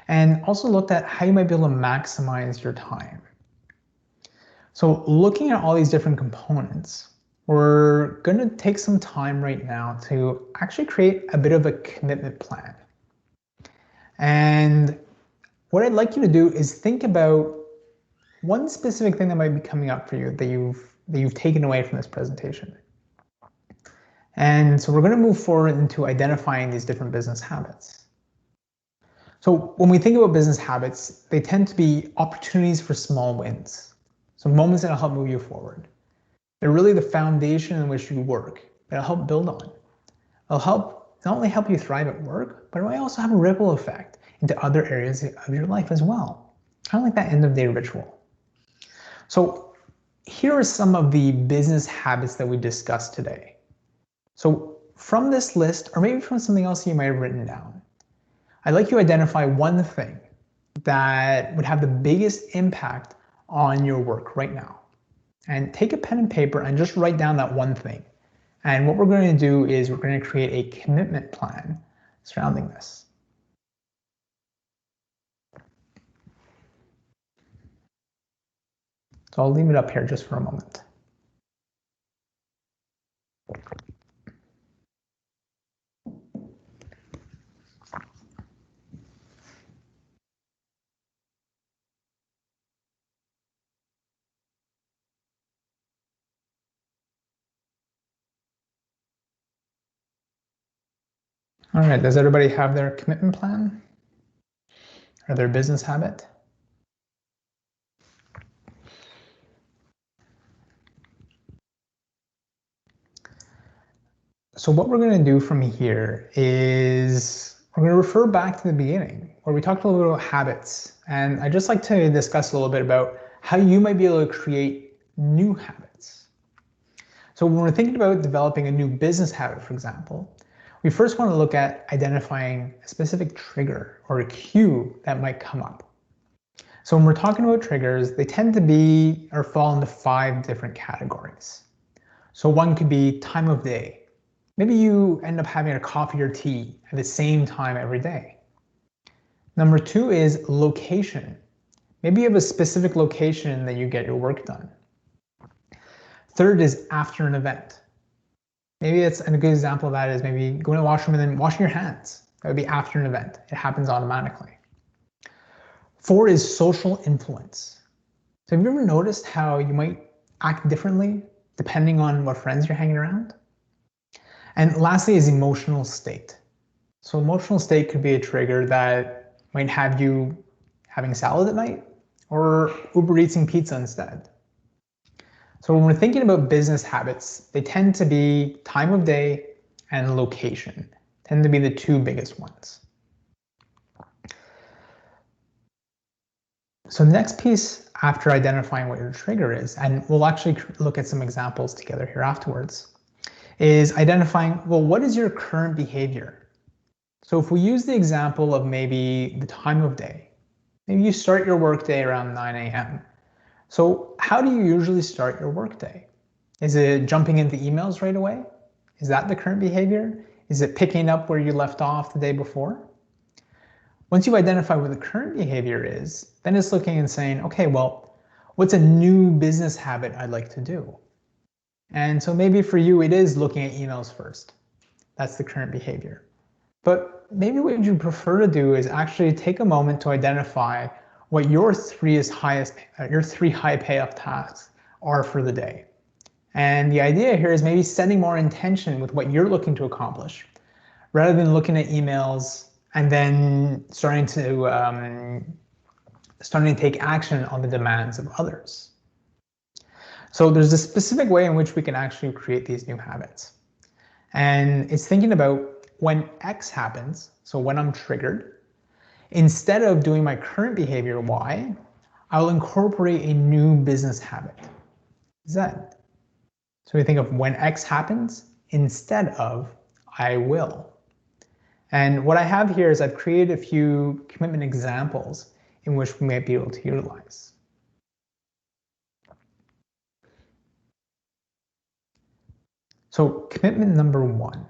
and also looked at how you might be able to maximize your time. So looking at all these different components, we're going to take some time right now to actually create a bit of a commitment plan. And what I'd like you to do is think about one specific thing that might be coming up for you that you've taken away from this presentation. And so we're going to move forward into identifying these different business habits. So when we think about business habits, they tend to be opportunities for small wins. So moments that'll help move you forward. They're really the foundation in which you work, but it'll help build on. It'll help not only help you thrive at work, but it might also have a ripple effect into other areas of your life as well. Kind of like that end of day ritual. So here are some of the business habits that we discussed today. So from this list, or maybe from something else you might have written down, I'd like you to identify one thing that would have the biggest impact on your work right now. And take a pen and paper and just write down that one thing. And what we're going to do is we're going to create a commitment plan surrounding this. So I'll leave it up here just for a moment. All right, does everybody have their commitment plan or their business habit? So what we're going to do from here is we're going to refer back to the beginning where we talked a little bit about habits. And I'd just like to discuss a little bit about how you might be able to create new habits. So when we're thinking about developing a new business habit, for example, we first want to look at identifying a specific trigger or a cue that might come up. So when we're talking about triggers, they tend to be or fall into 5 different categories. So one could be time of day. Maybe you end up having a coffee or tea at the same time every day. Number 2 is location. Maybe you have a specific location that you get your work done. Third is after an event. Maybe it's a good example of that is maybe going to the washroom and then washing your hands. That would be after an event. It happens automatically. 4 is social influence. So have you ever noticed how you might act differently depending on what friends you're hanging around? And lastly is emotional state. So emotional state could be a trigger that might have you having salad at night or Uber Eating pizza instead. So when we're thinking about business habits, they tend to be time of day and location, tend to be the 2 biggest ones. So the next piece after identifying what your trigger is, and we'll actually look at some examples together here afterwards, is identifying, well, what is your current behavior? So if we use the example of maybe the time of day, maybe you start your workday around 9 a.m. So how do you usually start your workday? Is it jumping into emails right away? Is that the current behavior? Is it picking up where you left off the day before? Once you identify what the current behavior is, then it's looking and saying, okay, well, what's a new business habit I'd like to do? And so maybe for you, it is looking at emails first. That's the current behavior. But maybe what you prefer to do is actually take a moment to identify what your 3 high payoff tasks are for the day. And the idea here is maybe setting more intention with what you're looking to accomplish, rather than looking at emails and then starting to take action on the demands of others. So there's a specific way in which we can actually create these new habits. And it's thinking about when X happens, so when I'm triggered, instead of doing my current behavior Y, I will incorporate a new business habit, Z. So we think of when X happens instead of I will. And what I have here is I've created a few commitment examples in which we might be able to utilize. So commitment number 1.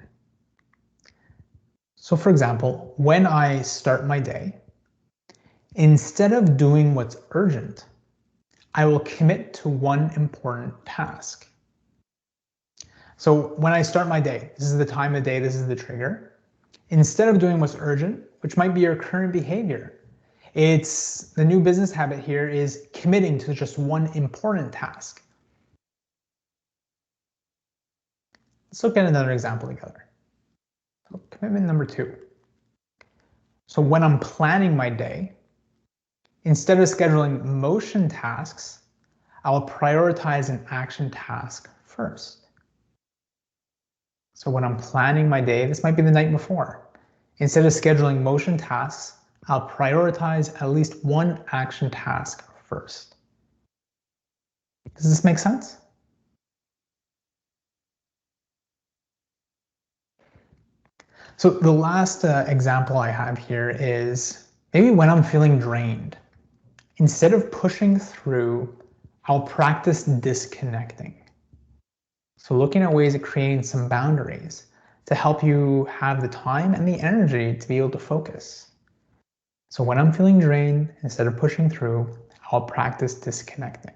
So for example, when I start my day, instead of doing what's urgent, I will commit to one important task. So when I start my day, this is the time of day, this is the trigger. Instead of doing what's urgent, which might be your current behavior, it's the new business habit here is committing to just one important task. Let's look at another example together. So commitment number 2. So when I'm planning my day, Instead of scheduling motion tasks, I will prioritize an action task first. So when I'm planning my day, this might be the night before. Instead of scheduling motion tasks, I'll prioritize at least one action task first. Does this make sense? So the last example I have here is maybe when I'm feeling drained. Instead of pushing through, I'll practice disconnecting. So looking at ways of creating some boundaries to help you have the time and the energy to be able to focus. So when I'm feeling drained, instead of pushing through, I'll practice disconnecting.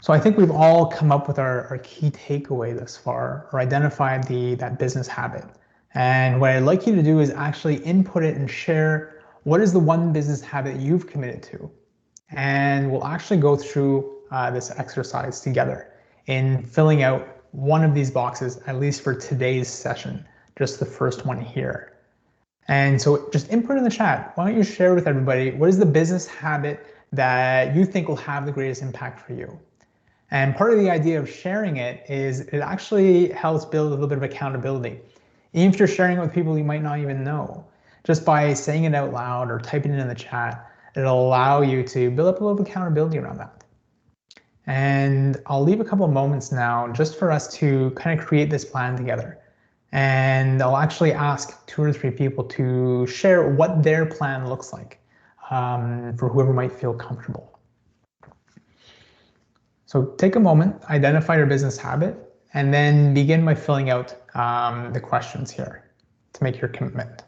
So I think we've all come up with our key takeaway thus far, or identified that business habit. And what I'd like you to do is actually input it and share what is the one business habit you've committed to. And we'll actually go through this exercise together in filling out one of these boxes, at least for today's session, just the first one here. And so just input in the chat. Why don't you share with everybody, what is the business habit that you think will have the greatest impact for you? And part of the idea of sharing it is it actually helps build a little bit of accountability. Even if you're sharing it with people you might not even know, just by saying it out loud or typing it in the chat, it'll allow you to build up a little bit of accountability around that. And I'll leave a couple of moments now just for us to kind of create this plan together. And I'll actually ask 2 or 3 people to share what their plan looks like for whoever might feel comfortable. So take a moment, identify your business habit, and then begin by filling out the questions here to make your commitment.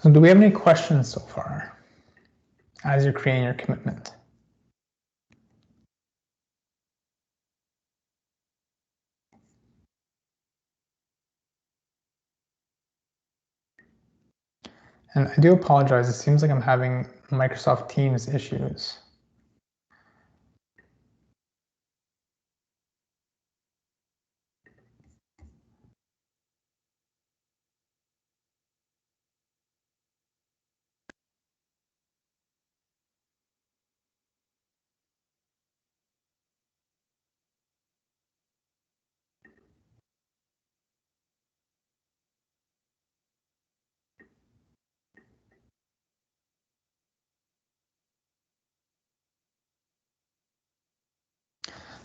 So do we have any questions so far as you're creating your commitment? And I do apologize, it seems like I'm having Microsoft Teams issues.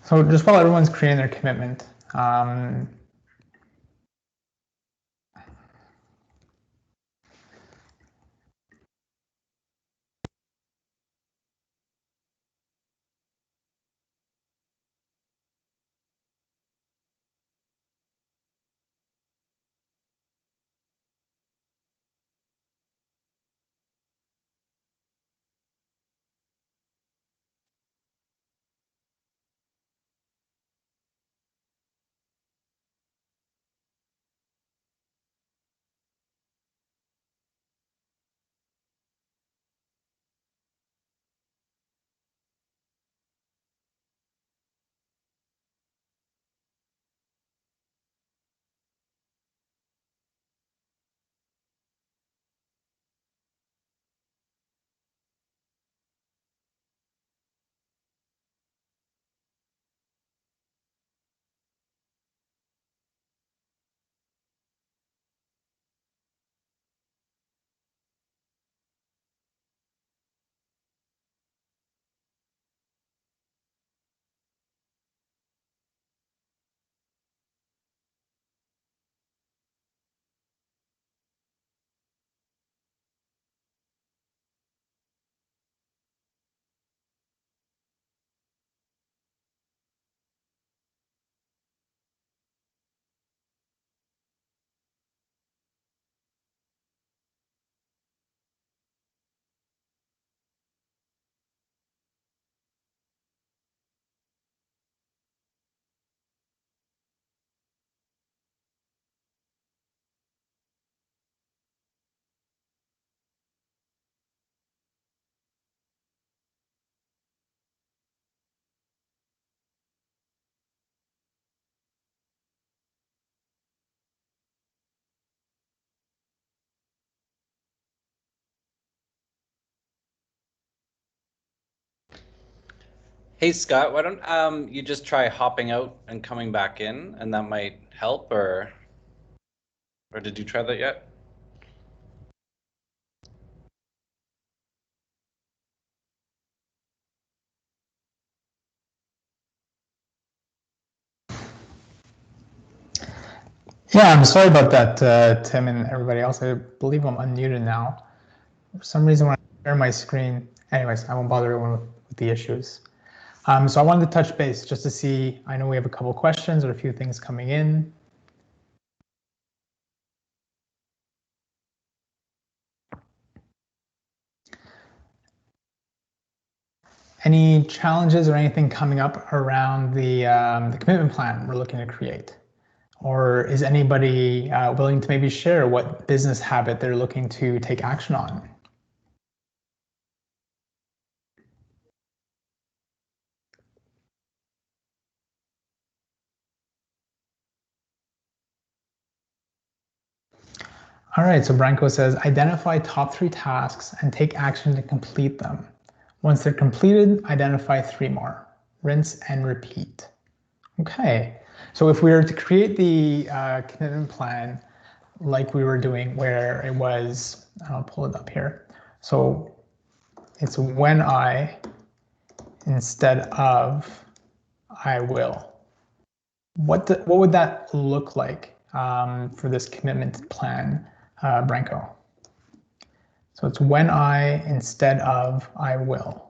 So just while everyone's creating their commitment, Hey Scott, why don't you just try hopping out and coming back in, and that might help, or did you try that yet? Yeah, I'm sorry about that, Tim and everybody else. I believe I'm unmuted now. For some reason, when I share my screen, anyways, I won't bother everyone with the issues. So I wanted to touch base just to see, I know we have a couple questions or a few things coming in. Any challenges or anything coming up around the commitment plan we're looking to create? Or is anybody willing to maybe share what business habit they're looking to take action on? All right, so Branko says, identify top 3 tasks and take action to complete them. Once they're completed, identify 3 more. Rinse and repeat. Okay, so if we were to create the commitment plan like we were doing where it was, I'll pull it up here. So it's when I instead of I will. What would that look like for this commitment plan, Branko? So it's when I instead of I will.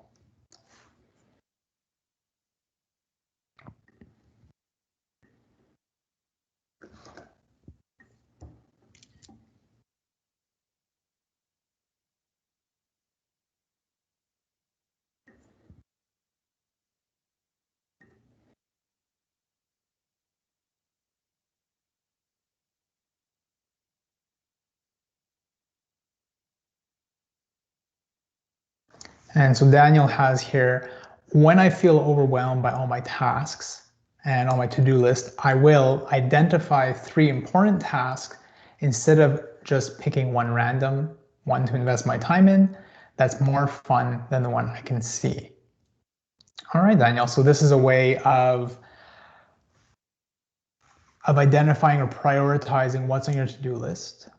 And so Daniel has here, when I feel overwhelmed by all my tasks and on my to-do list, I will identify 3 important tasks instead of just picking one random one to invest my time in. That's more fun than the one I can see. All right, Daniel. So this is a way of identifying or prioritizing what's on your to-do list.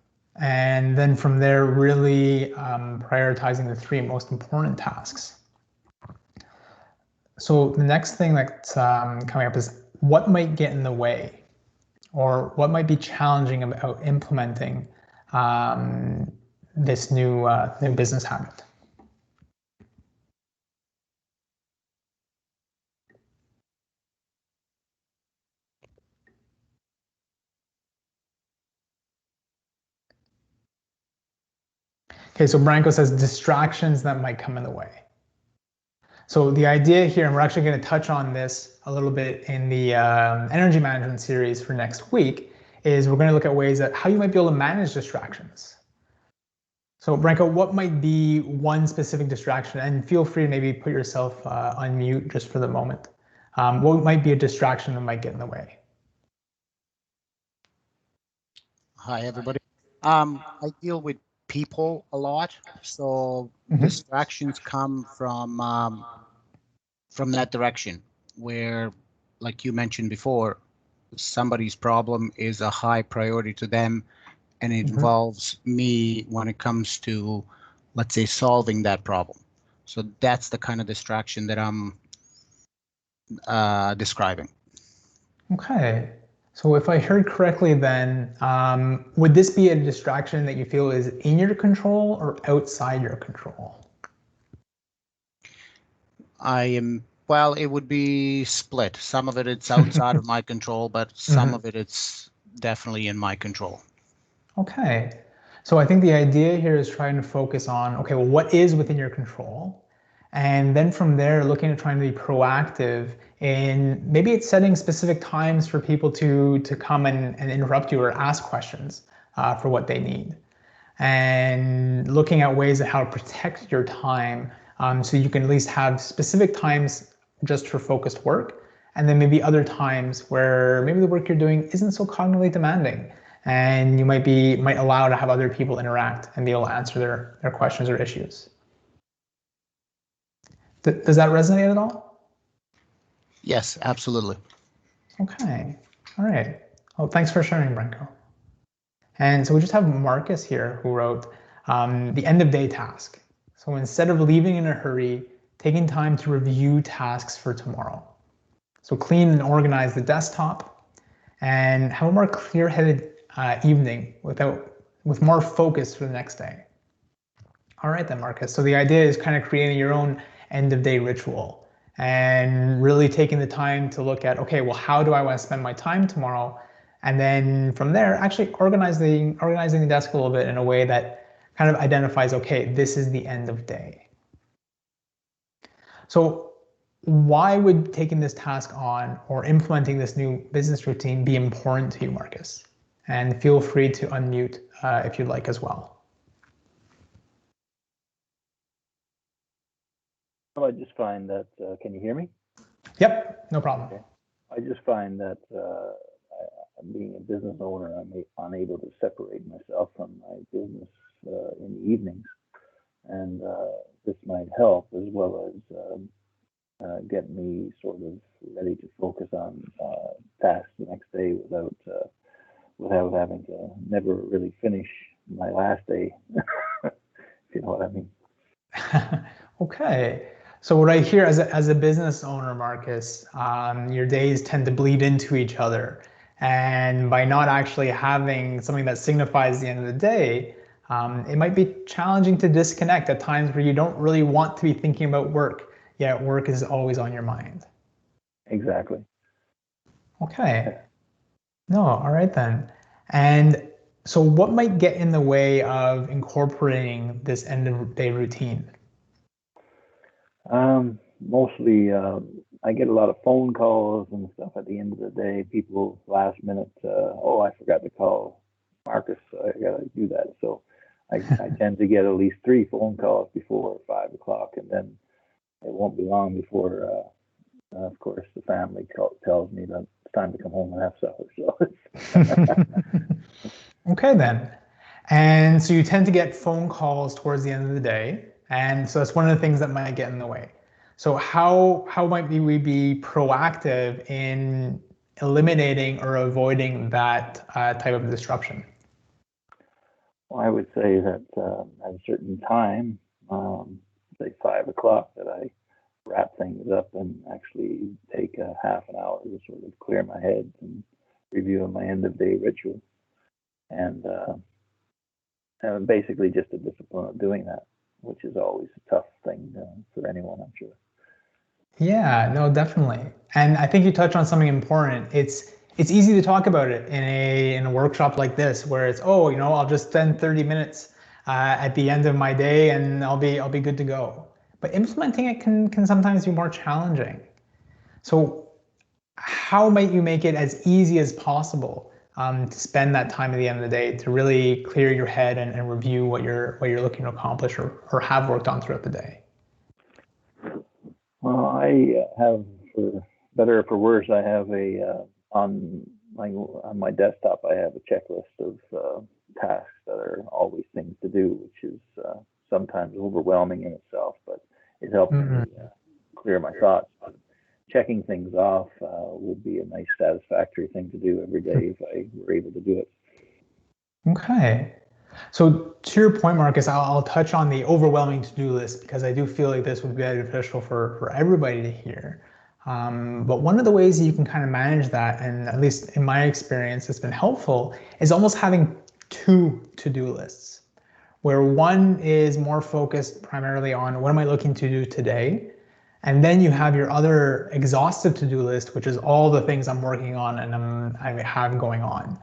And then from there, really prioritizing the 3 most important tasks. So the next thing that's coming up is what might get in the way or what might be challenging about implementing this new business habit. Okay, so Branko says distractions that might come in the way. So the idea here, and we're actually going to touch on this a little bit in the energy management series for next week, is we're going to look at ways that how you might be able to manage distractions. So Branko, what might be one specific distraction? And feel free to maybe put yourself on mute just for the moment. What might be a distraction that might get in the way? Hi, everybody. I deal with people a lot, so distractions come from that direction where, like you mentioned before, somebody's problem is a high priority to them, and it involves me when it comes to, let's say, solving that problem. So that's the kind of distraction that I'm describing. Okay. So if I heard correctly, then would this be a distraction that you feel is in your control or outside your control? Well, it would be split. Some of it it's outside of my control, but some of it it's definitely in my control. Okay. So I think the idea here is trying to focus on, okay, well, what is within your control? And then from there, looking at trying to be proactive in maybe it's setting specific times for people to come and interrupt you or ask questions for what they need. And looking at ways of how to protect your time so you can at least have specific times just for focused work. And then maybe other times where maybe the work you're doing isn't so cognitively demanding and you might allow to have other people interact and be able to answer their questions or issues. Does that resonate at all? Yes, absolutely. Okay. All right. Well, thanks for sharing, Branko. And so we just have Marcus here who wrote the end of day task. So instead of leaving in a hurry, taking time to review tasks for tomorrow. So clean and organize the desktop and have a more clear-headed evening with more focus for the next day. All right then, Marcus. So the idea is kind of creating your own end of day ritual and really taking the time to look at, okay, well, how do I want to spend my time tomorrow? And then from there, actually organizing the desk a little bit in a way that kind of identifies, okay, this is the end of day. So why would taking this task on or implementing this new business routine be important to you, Marcus? And feel free to unmute if you'd like as well. Well, I just find that, can you hear me? Yep, no problem. Okay. I just find that being a business owner, I'm unable to separate myself from my business in the evenings. And this might help as well as get me sort of ready to focus on tasks the next day without having to never really finish my last day, if you know what I mean. Okay. So what I hear as a business owner, Marcus, your days tend to bleed into each other. And by not actually having something that signifies the end of the day, it might be challenging to disconnect at times where you don't really want to be thinking about work, yet work is always on your mind. Exactly. Okay. No, all right then. And so what might get in the way of incorporating this end of day routine? Mostly, I get a lot of phone calls and stuff at the end of the day. People last minute, oh, I forgot to call Marcus, so I got to do that. So I tend to get at least 3 phone calls before 5 o'clock, and then it won't be long before, of course, the family tells me that it's time to come home and have supper. So. Okay, then. And so you tend to get phone calls towards the end of the day. And so that's one of the things that might get in the way. So how might we be proactive in eliminating or avoiding that type of disruption? Well, I would say that at a certain time, say 5 o'clock, that I wrap things up and actually take a half an hour to sort of clear my head and review my end of day ritual. And basically just a discipline of doing that, which is always a tough thing for anyone, I'm sure. Yeah, no, definitely. And I think you touched on something important. It's easy to talk about it in a workshop like this, where it's, oh, I'll just spend 30 minutes at the end of my day and I'll be good to go. But implementing it can sometimes be more challenging. So how might you make it as easy as possible to spend that time at the end of the day to really clear your head and review what you're looking to accomplish or have worked on throughout the day? Well, I have, for better or for worse, I have on my desktop, I have a checklist of tasks that are always things to do, which is sometimes overwhelming in itself, but it helps me clear my thoughts. But checking things off would be a nice satisfactory thing to do every day if I were able to do it. Okay. So to your point, Marcus, I'll touch on the overwhelming to-do list because I do feel like this would be beneficial for everybody to hear. But one of the ways that you can kind of manage that, and at least in my experience, it's been helpful, is almost having 2 to-do lists, where one is more focused primarily on what am I looking to do today, and then you have your other exhaustive to-do list, which is all the things I'm working on and I have going on.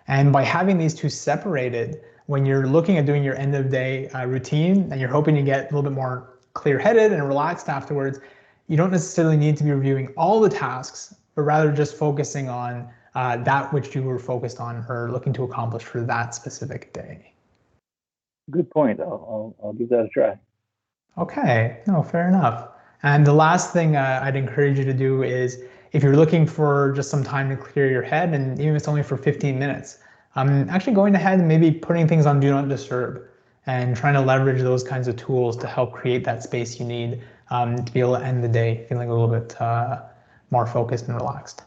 And by having these 2 separated, when you're looking at doing your end of day routine and you're hoping to get a little bit more clear-headed and relaxed afterwards, you don't necessarily need to be reviewing all the tasks, but rather just focusing on that which you were focused on or looking to accomplish for that specific day. Good point. I'll give that a try. Okay, no, fair enough. And the last thing I'd encourage you to do is, if you're looking for just some time to clear your head, and even if it's only for 15 minutes, actually going ahead and maybe putting things on Do Not Disturb and trying to leverage those kinds of tools to help create that space you need to be able to end the day feeling a little bit more focused and relaxed.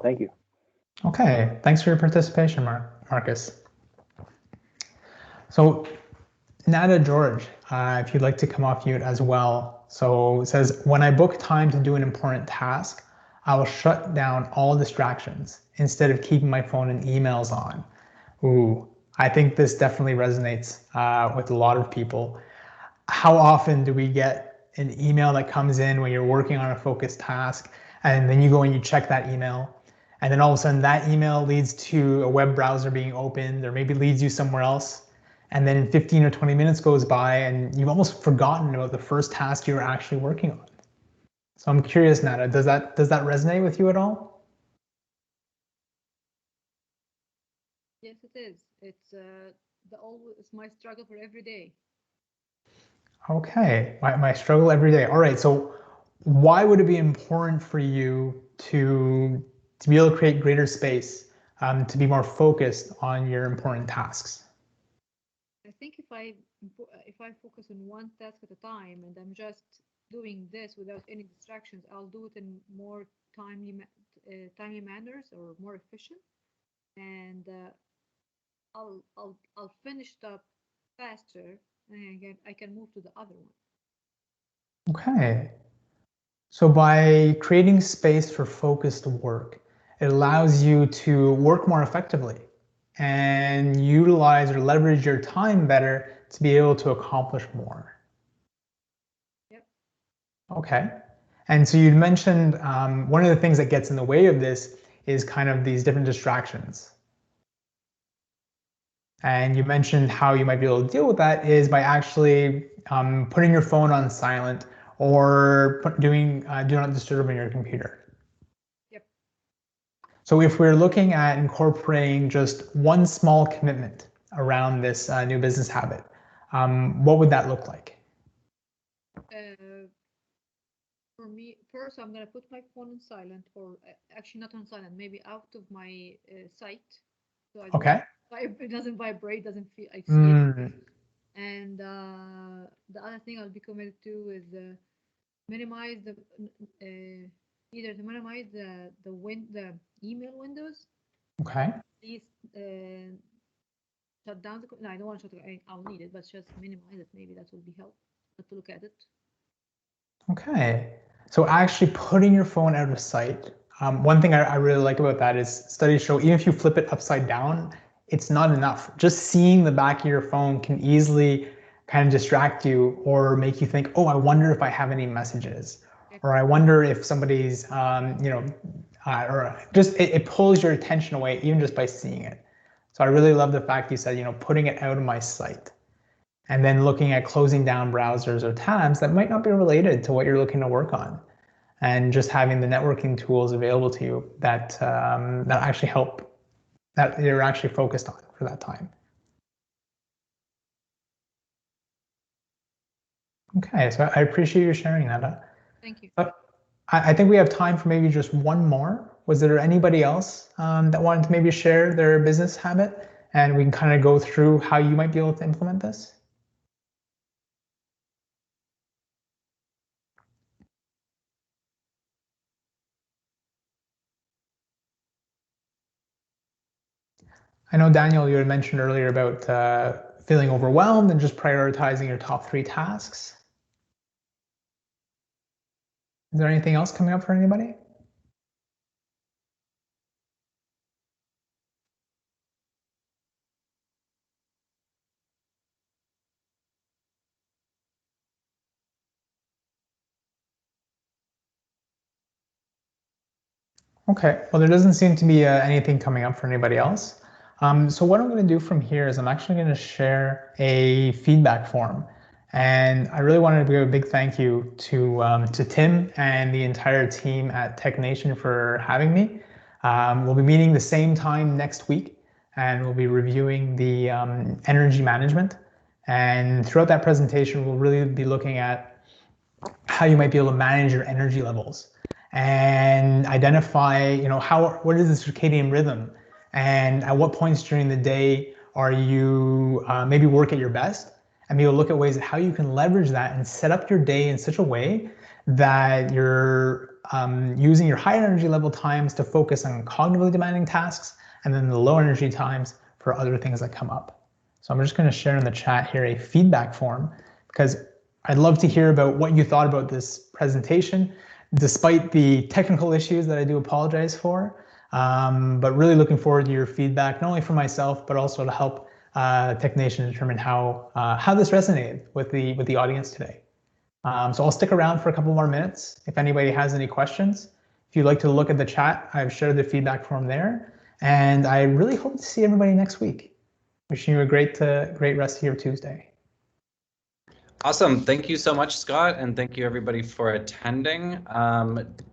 Thank you. Okay, thanks for your participation, Marcus. So Nada George, if you'd like to come off mute as well. So it says, when I book time to do an important task, I will shut down all distractions instead of keeping my phone and emails on. Ooh, I think this definitely resonates with a lot of people. How often do we get an email that comes in when you're working on a focused task, and then you go and you check that email, and then all of a sudden that email leads to a web browser being opened, or maybe leads you somewhere else, and then 15 or 20 minutes goes by and you've almost forgotten about the first task you were actually working on. So I'm curious, Nada, does that resonate with you at all? Yes, it is. It's my struggle for every day. Okay, my struggle every day. All right, so why would it be important for you to be able to create greater space, to be more focused on your important tasks? I think if I focus on one task at a time and I'm just doing this without any distractions, I'll do it in more timely manners or more efficient, and I'll finish it up faster, and I can move to the other one. Okay. So by creating space for focused work, it allows you to work more effectively and utilize or leverage your time better to be able to accomplish more. Yep. Okay. And so you mentioned one of the things that gets in the way of this is kind of these different distractions. And you mentioned how you might be able to deal with that is by actually putting your phone on silent or doing do not disturb on your computer. Yep. So if we're looking at incorporating just one small commitment around this new business habit, what would that look like? For me, first I'm gonna put my phone on silent, or actually not on silent, maybe out of my sight, so I don't it doesn't vibrate, doesn't feel I see it. And the other thing I'll be committed to is minimize the either to minimize the email windows. Okay. Please shut down the. No, I don't want to shut it. I'll need it, but just minimize it. Maybe that will be helpful. Not to look at it. Okay. So actually putting your phone out of sight. One thing I really like about that is studies show even if you flip it upside down, it's not enough. Just seeing the back of your phone can easily kind of distract you or make you think, oh, I wonder if I have any messages, or I wonder if somebody's, or just it pulls your attention away even just by seeing it. So I really love the fact you said, putting it out of my sight, and then looking at closing down browsers or tabs that might not be related to what you're looking to work on, and just having the networking tools available to you that that actually help, that you're actually focused on for that time. Okay, so I appreciate you sharing that. Thank you. I think we have time for maybe just one more. Was there anybody else that wanted to maybe share their business habit, and we can kind of go through how you might be able to implement this? I know, Daniel, you had mentioned earlier about feeling overwhelmed and just prioritizing your top 3 tasks. Is there anything else coming up for anybody? Okay, well, there doesn't seem to be anything coming up for anybody else. So what I'm going to do from here is I'm actually going to share a feedback form. And I really wanted to give a big thank you to Tim and the entire team at TechNation for having me. We'll be meeting the same time next week, and we'll be reviewing the energy management. And throughout that presentation, we'll really be looking at how you might be able to manage your energy levels and identify, what is the circadian rhythm, and at what points during the day are you maybe work at your best, and be able to look at ways of how you can leverage that and set up your day in such a way that you're using your high energy level times to focus on cognitively demanding tasks, and then the low energy times for other things that come up. So I'm just going to share in the chat here a feedback form, because I'd love to hear about what you thought about this presentation, despite the technical issues that I do apologize for. But really looking forward to your feedback, not only for myself, but also to help TechNation determine how this resonated with the audience today. So I'll stick around for a couple more minutes. If anybody has any questions, if you'd like to look at the chat, I've shared the feedback form there. And I really hope to see everybody next week. Wishing you a great rest of your Tuesday. Awesome. Thank you so much, Scott, and thank you everybody for attending.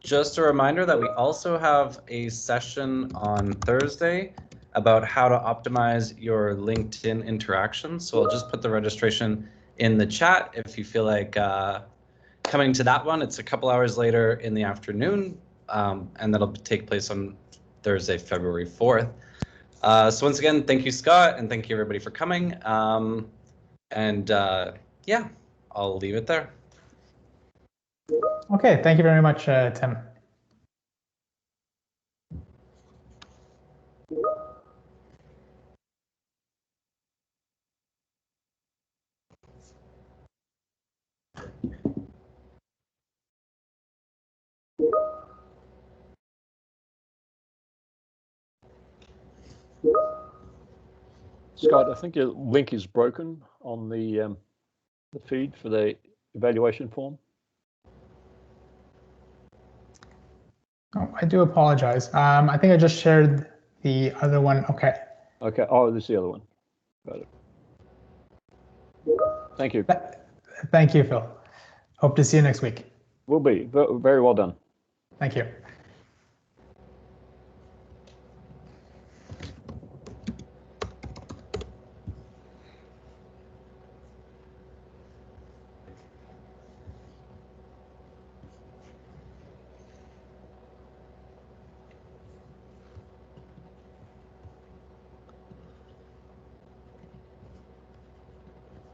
Just a reminder that we also have a session on Thursday about how to optimize your LinkedIn interactions. So I'll just put the registration in the chat if you feel like coming to that one. It's a couple hours later in the afternoon, and that'll take place on Thursday, February 4th. So once again, thank you, Scott, and thank you everybody for coming. Yeah, I'll leave it there. Okay, thank you very much, Tim. Scott, I think your link is broken on the feed for the evaluation form. Oh, I do apologize. I think I just shared the other one. Okay. Okay. Oh, this is the other one. Got it. Thank you. Thank you, Phil. Hope to see you next week. Will be. Very well done. Thank you.